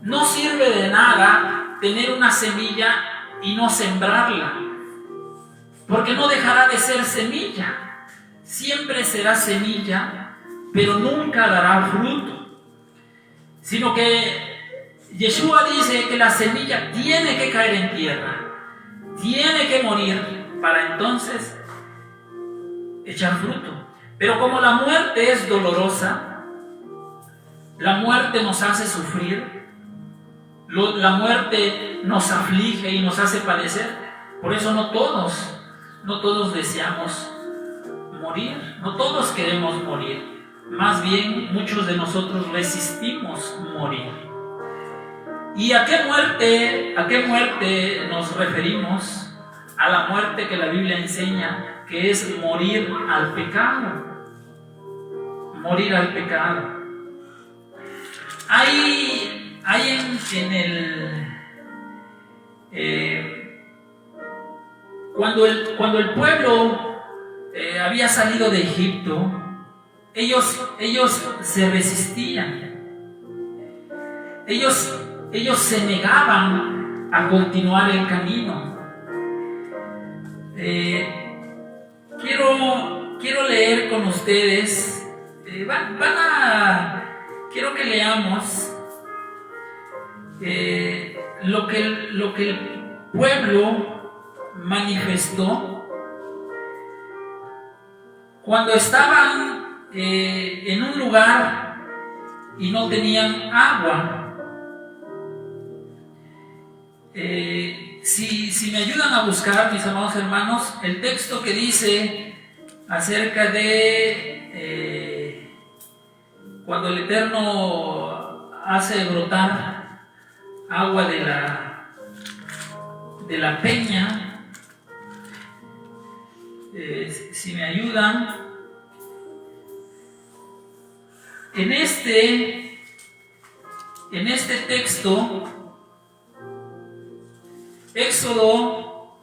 No sirve de nada tener una semilla y no sembrarla, porque no dejará de ser semilla. Siempre será semilla, pero nunca dará fruto. Sino que Yeshua dice que la semilla tiene que caer en tierra, tiene que morir para entonces echar fruto. Pero como la muerte es dolorosa, la muerte nos hace sufrir, la muerte nos aflige y nos hace padecer. Por eso no todos deseamos morir, no todos queremos morir. Más bien, muchos de nosotros resistimos morir. ¿Y a qué muerte nos referimos? A la muerte que la Biblia enseña, que es morir al pecado. Morir al pecado. Hay cuando el pueblo había salido de Egipto, ellos se resistían. Ellos se negaban a continuar el camino. Quiero leer con ustedes. Quiero que leamos lo que el pueblo manifestó cuando estaban en un lugar y no tenían agua. Si me ayudan a buscar, mis amados hermanos, el texto que dice acerca de cuando el Eterno hace brotar agua de la peña, si me ayudan, en este texto, Éxodo,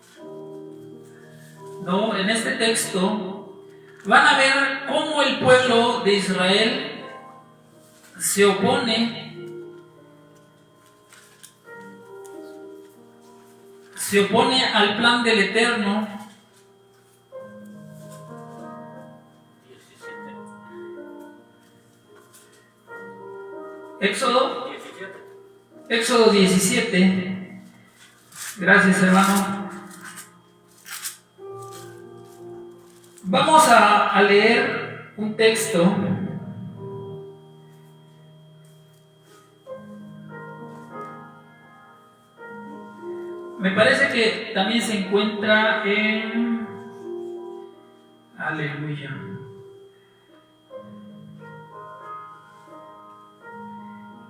en este texto van a ver cómo el pueblo de Israel se opone al plan del Eterno. Éxodo 17. Gracias, hermano. Vamos a leer un texto. Me parece que también se encuentra en... Aleluya.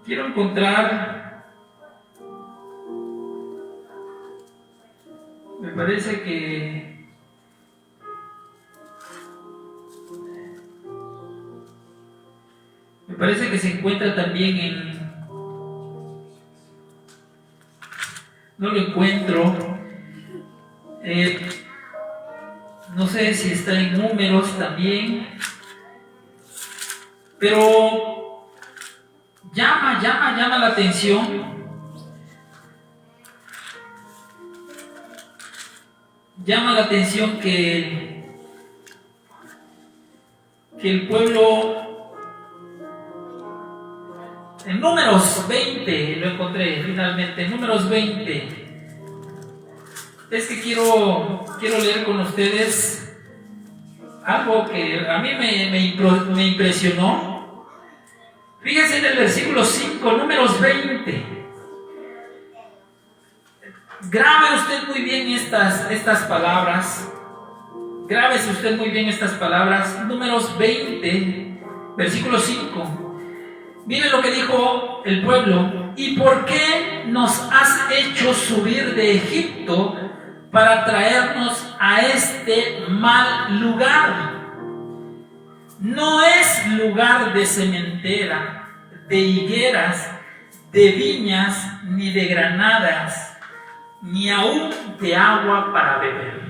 Quiero encontrar... Me parece que se encuentra también en... No lo encuentro. No sé si está en Números también. Pero llama la atención. Llama la atención que el pueblo, en Números 20, lo encontré finalmente, en Números 20, es que quiero leer con ustedes algo que a mí me impresionó. Fíjense en el versículo 5, Números 20. Grabe usted muy bien estas palabras. Grábese usted muy bien estas palabras. Números 20, versículo 5. Miren lo que dijo el pueblo. ¿Y por qué nos has hecho subir de Egipto para traernos a este mal lugar? No es lugar de sementera, de higueras, de viñas, ni de granadas, ni aún de agua para beber.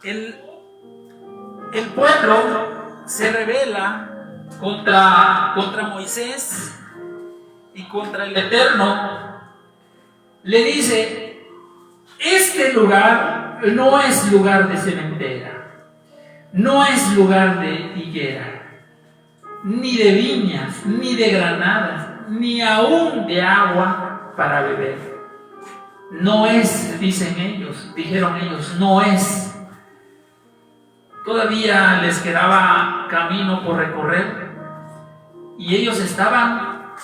El pueblo se rebela contra Moisés y contra el Eterno. Le dice: este lugar no es lugar de sementera, no es lugar de higuera, ni de viñas, ni de granadas, ni aún de agua para beber. No es, dijeron ellos, no es. Todavía les quedaba camino por recorrer y ellos estaban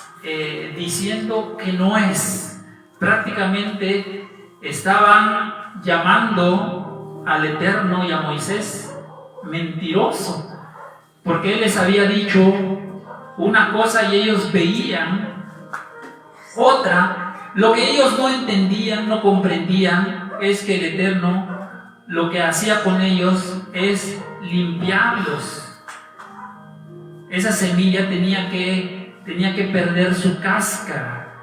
diciendo que no es. Prácticamente estaban llamando al Eterno y a Moisés mentiroso, porque él les había dicho una cosa y ellos veían otra. Lo que ellos no entendían, no comprendían, es que el Eterno lo que hacía con ellos es limpiarlos. Esa semilla tenía que perder su cáscara,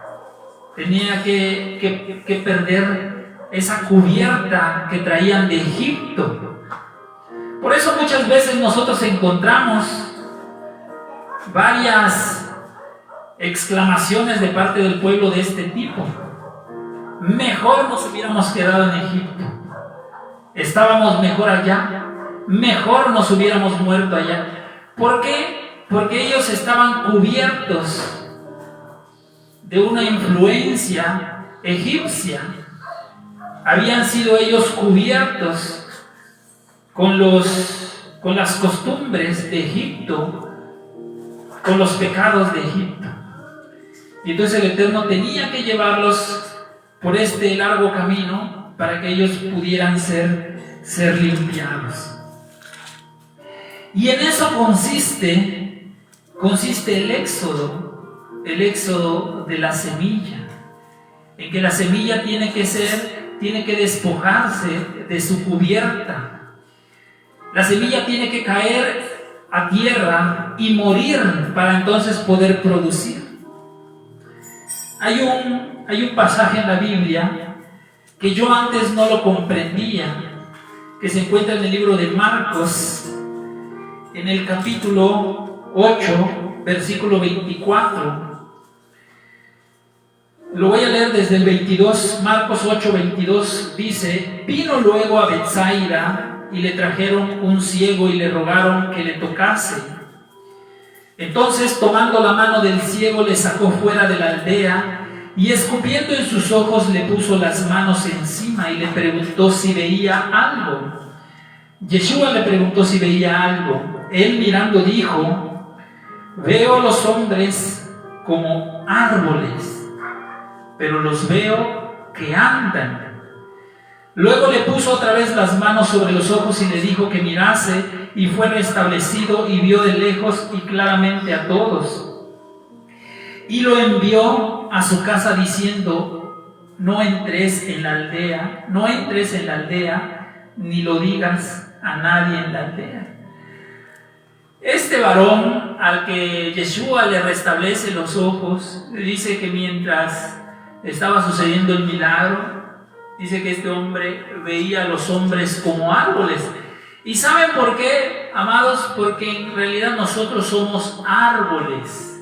tenía que perder esa cubierta que traían de Egipto. Por eso muchas veces nosotros encontramos varias exclamaciones de parte del pueblo de este tipo: mejor nos hubiéramos quedado en Egipto, estábamos mejor allá, mejor nos hubiéramos muerto allá. ¿Por qué? Porque ellos estaban cubiertos de una influencia egipcia. Habían sido ellos cubiertos con las costumbres de Egipto, con los pecados de Egipto. Y entonces el Eterno tenía que llevarlos por este largo camino para que ellos pudieran ser limpiados. Y en eso consiste el éxodo de la semilla, en que la semilla tiene que despojarse de su cubierta. La semilla tiene que caer a tierra y morir para entonces poder producir. Hay un pasaje en la Biblia que yo antes no lo comprendía, que se encuentra en el libro de Marcos, en el capítulo 8, versículo 24. Lo voy a leer desde el 22, Marcos 8, 22, dice: vino luego a Betsaida y le trajeron un ciego y le rogaron que le tocase. Entonces, tomando la mano del ciego, le sacó fuera de la aldea y escupiendo en sus ojos le puso las manos encima y le preguntó si veía algo. Yeshua le preguntó si veía algo. Él mirando dijo: veo los hombres como árboles, pero los veo que andan. Luego le puso otra vez las manos sobre los ojos y le dijo que mirase, y fue restablecido y vio de lejos y claramente a todos. Y lo envió a su casa diciendo: no entres en la aldea, ni lo digas a nadie en la aldea. Este varón al que Yeshua le restablece los ojos, dice que mientras estaba sucediendo el milagro, dice que este hombre veía a los hombres como árboles. ¿Y saben por qué, amados? Porque en realidad nosotros somos árboles,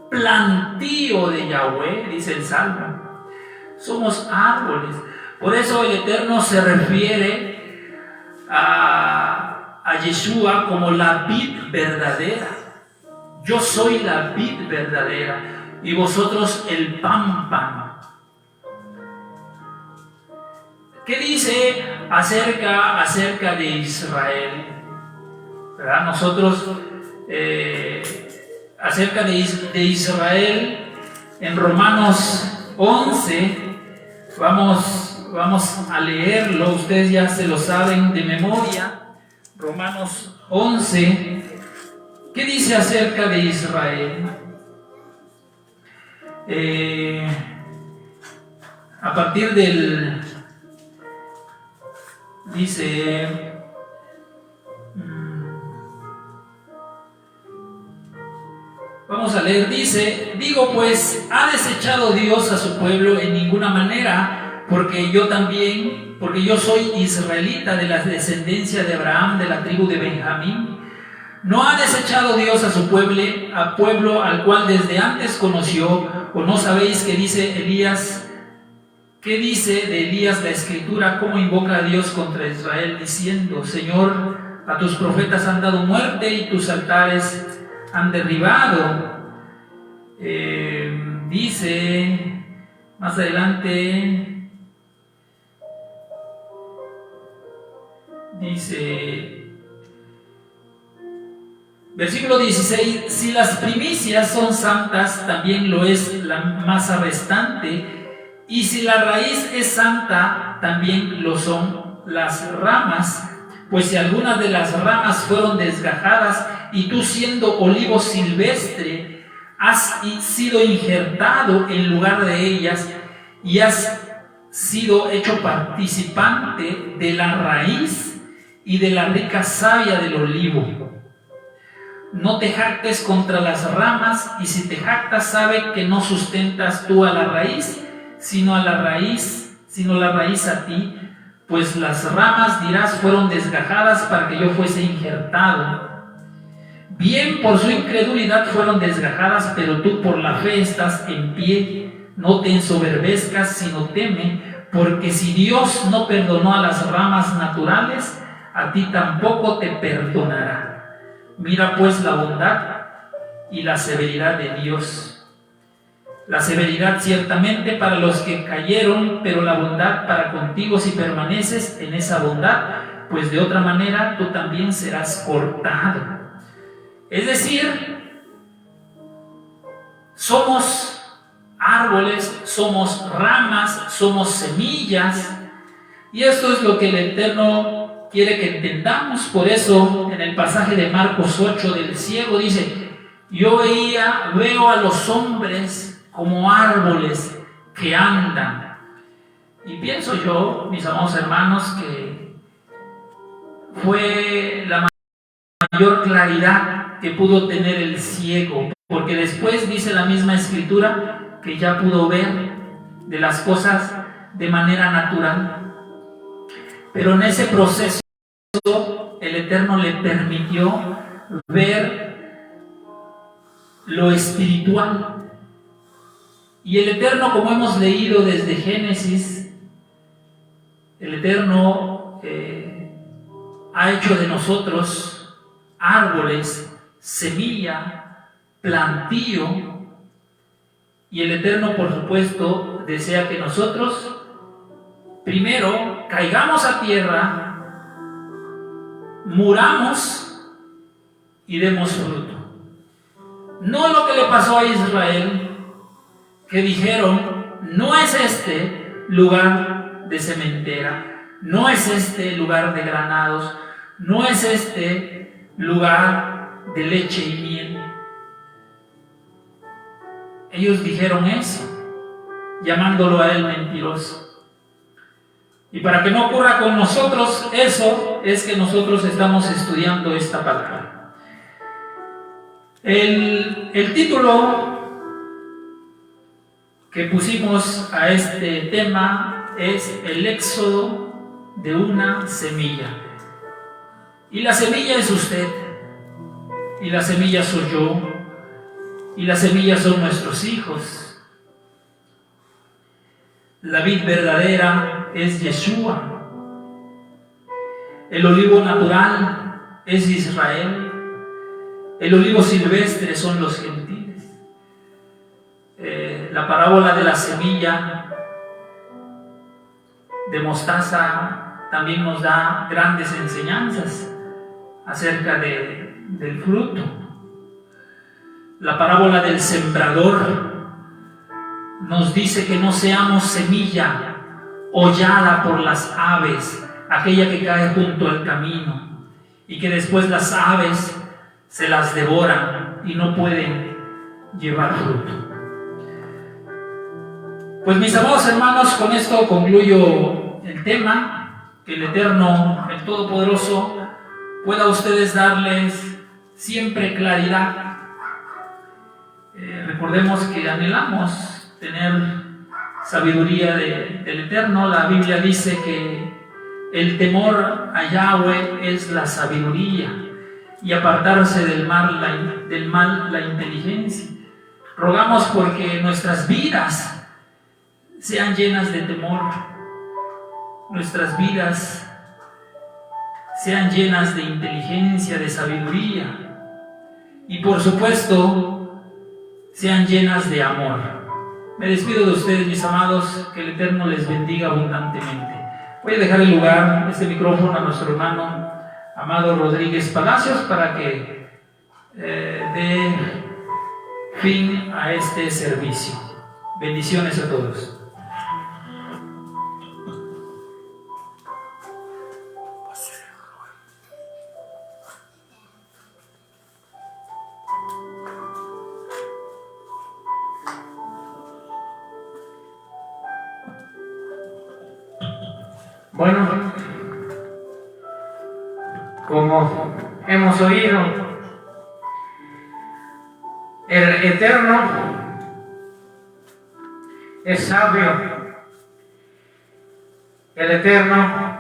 plantío de Yahweh, dice el Salmo. Somos árboles. Por eso el Eterno se refiere a Yeshua como la vid verdadera. Yo soy la vid verdadera y vosotros el pámpano. ¿Qué dice acerca de Israel? ¿Verdad? Nosotros, acerca de Israel, en Romanos 11, vamos a leerlo, ustedes ya se lo saben de memoria. Romanos 11, ¿qué dice acerca de Israel? A partir del... dice... vamos a leer, dice: digo pues, ¿ha desechado Dios a su pueblo? En ninguna manera, porque yo soy israelita de la descendencia de Abraham, de la tribu de Benjamín. ¿No ha desechado Dios a su pueblo al cual desde antes conoció? ¿O no sabéis qué dice Elías? ¿Qué dice de Elías la Escritura? ¿Cómo invoca a Dios contra Israel diciendo: Señor, a tus profetas han dado muerte y tus altares han derribado? Dice más adelante, dice, versículo 16: si las primicias son santas, también lo es la masa restante, y si la raíz es santa, también lo son las ramas. Pues si algunas de las ramas fueron desgajadas, y tú siendo olivo silvestre has sido injertado en lugar de ellas, y has sido hecho participante de la raíz y de la rica savia del olivo. No te jactes contra las ramas, y si te jactas, sabe que no sustentas tú a la raíz, sino la raíz a ti, pues las ramas, dirás, fueron desgajadas para que yo fuese injertado. Bien, por su incredulidad fueron desgajadas, pero tú por la fe estás en pie. No te ensoberbezcas, sino teme, porque si Dios no perdonó a las ramas naturales, a ti tampoco te perdonará. Mira pues la bondad y la severidad de Dios. La severidad ciertamente para los que cayeron, pero la bondad para contigo si permaneces en esa bondad, pues de otra manera tú también serás cortado. Es decir, somos árboles, somos ramas, somos semillas, y esto es lo que el Eterno quiere que entendamos. Por eso en el pasaje de Marcos 8 del ciego dice: yo veo a los hombres como árboles que andan. Y pienso yo, mis amados hermanos, que fue la mayor claridad que pudo tener el ciego, porque después dice la misma escritura que ya pudo ver de las cosas de manera natural. Pero en ese proceso el Eterno le permitió ver lo espiritual. Y el Eterno, como hemos leído desde Génesis, el Eterno ha hecho de nosotros árboles, semilla, plantío, y el Eterno, por supuesto, desea que nosotros primero caigamos a tierra, muramos y demos fruto. No lo que le pasó a Israel, que dijeron: no es este lugar de sementera, no es este lugar de granados, no es este lugar de leche y miel. Ellos dijeron eso, llamándolo a él mentiroso. Y para que no ocurra con nosotros eso, es que nosotros estamos estudiando esta palabra. El título que pusimos a este tema es el éxodo de una semilla. Y la semilla es usted, y la semilla soy yo, y la semilla son nuestros hijos. La vid verdadera es Yeshua. El olivo natural es Israel. El olivo silvestre son los gentiles. La parábola de la semilla de mostaza también nos da grandes enseñanzas acerca del fruto. La parábola del sembrador nos dice que no seamos semilla hollada por las aves, aquella que cae junto al camino, y que después las aves se las devoran y no pueden llevar fruto. Pues mis amados hermanos, con esto concluyo el tema. Que el Eterno, el Todopoderoso, pueda a ustedes darles siempre claridad. Recordemos que anhelamos tener sabiduría del Eterno. La Biblia dice que el temor a Yahweh es la sabiduría, y apartarse del mal la inteligencia. Rogamos porque nuestras vidas sean llenas de temor, nuestras vidas sean llenas de inteligencia, de sabiduría, y por supuesto sean llenas de amor. Me despido de ustedes, mis amados, que el Eterno les bendiga abundantemente. Voy a dejar el lugar, este micrófono, a nuestro hermano Amado Rodríguez Palacios para que dé fin a este servicio. Bendiciones a todos. Bueno, como hemos oído, el Eterno es sabio. El Eterno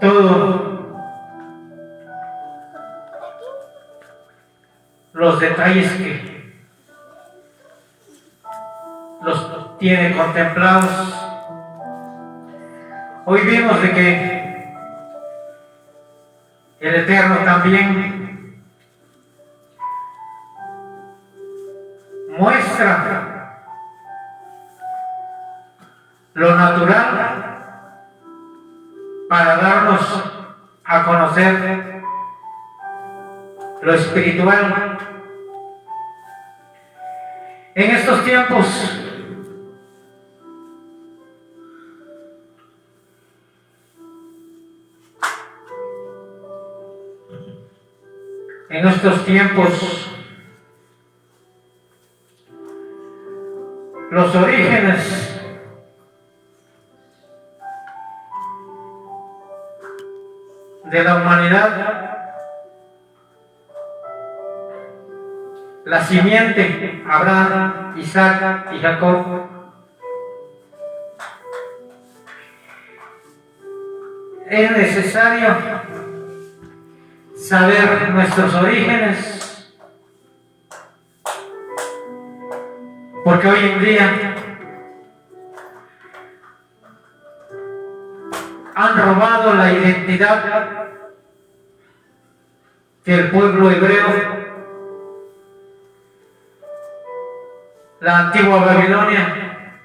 todos los detalles que los tiene contemplados. Hoy vimos de que el Eterno también muestra lo natural lo espiritual. En estos tiempos los orígenes de la humanidad, la simiente, Abraham, Isaac y Jacob, es necesario saber nuestros orígenes, porque hoy en día han robado la identidad del pueblo hebreo. La antigua Babilonia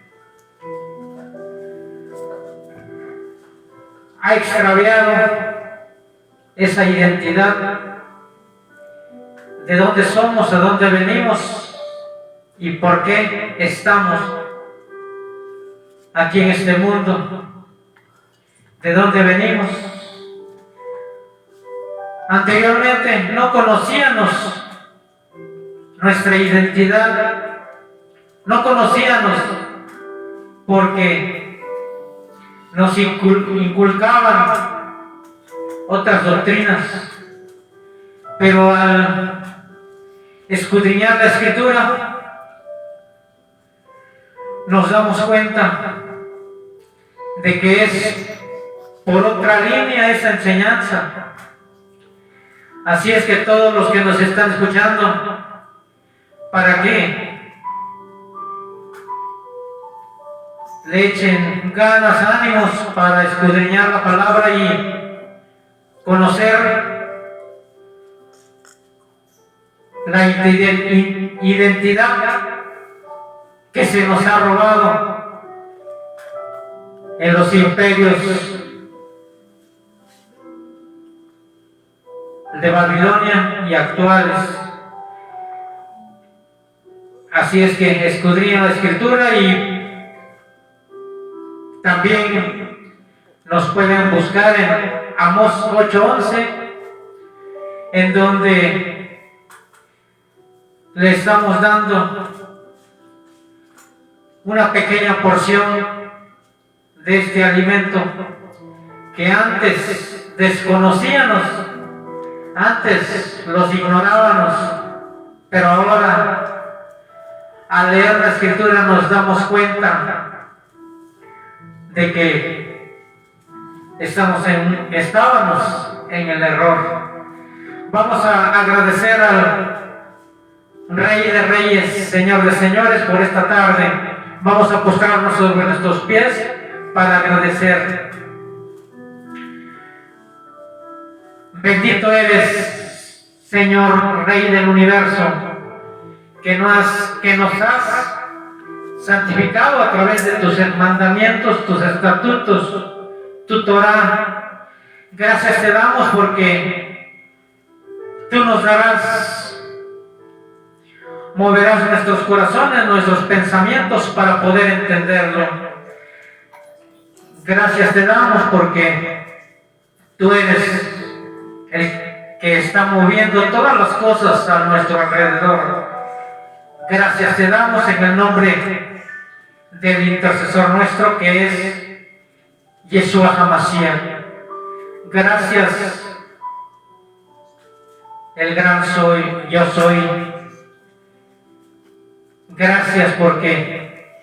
ha extraviado esa identidad de dónde somos, a dónde venimos y por qué estamos aquí en este mundo, de dónde venimos. Anteriormente no conocíamos nuestra identidad, no conocíamos porque nos inculcaban otras doctrinas, pero al escudriñar la Escritura nos damos cuenta de que es por otra línea esa enseñanza. Así es que todos los que nos están escuchando, para que le echen ganas, ánimos para escudriñar la palabra y conocer la identidad que se nos ha robado en los imperios de Babilonia y actuales. Así es que escudriñan la Escritura y también nos pueden buscar en Amós 8:11, en donde le estamos dando una pequeña porción de este alimento que antes desconocíamos, antes los ignorábamos, pero ahora al leer la Escritura nos damos cuenta de que estábamos en el error. Vamos a agradecer al Rey de Reyes, Señor de Señores, por esta tarde. Vamos a postrarnos sobre nuestros pies para agradecer. Bendito eres, Señor, Rey del universo, que nos has santificado a través de tus mandamientos, tus estatutos, tu Torah. Gracias te damos porque tú nos moverás nuestros corazones, nuestros pensamientos para poder entenderlo. Gracias te damos porque tú eres el que está moviendo todas las cosas a nuestro alrededor. Gracias te damos en el nombre del intercesor nuestro, que es Yeshua HaMashiach. Gracias, el gran soy, yo soy. Gracias porque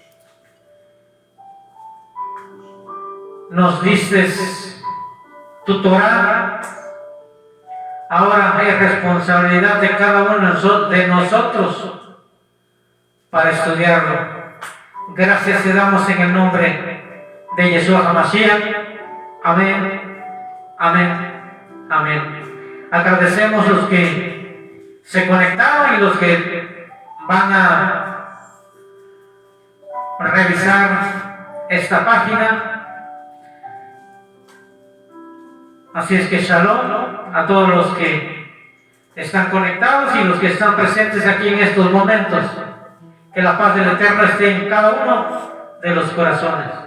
nos diste tu Torah. Ahora es responsabilidad de cada uno de nosotros para estudiarlo. Gracias te damos en el nombre de Yeshua HaMashiach. Amén, amén, amén. Agradecemos los que se conectaron y los que van a revisar esta página. Así es que shalom a todos los que están conectados y los que están presentes aquí en estos momentos. Que la paz del Eterno esté en cada uno de los corazones.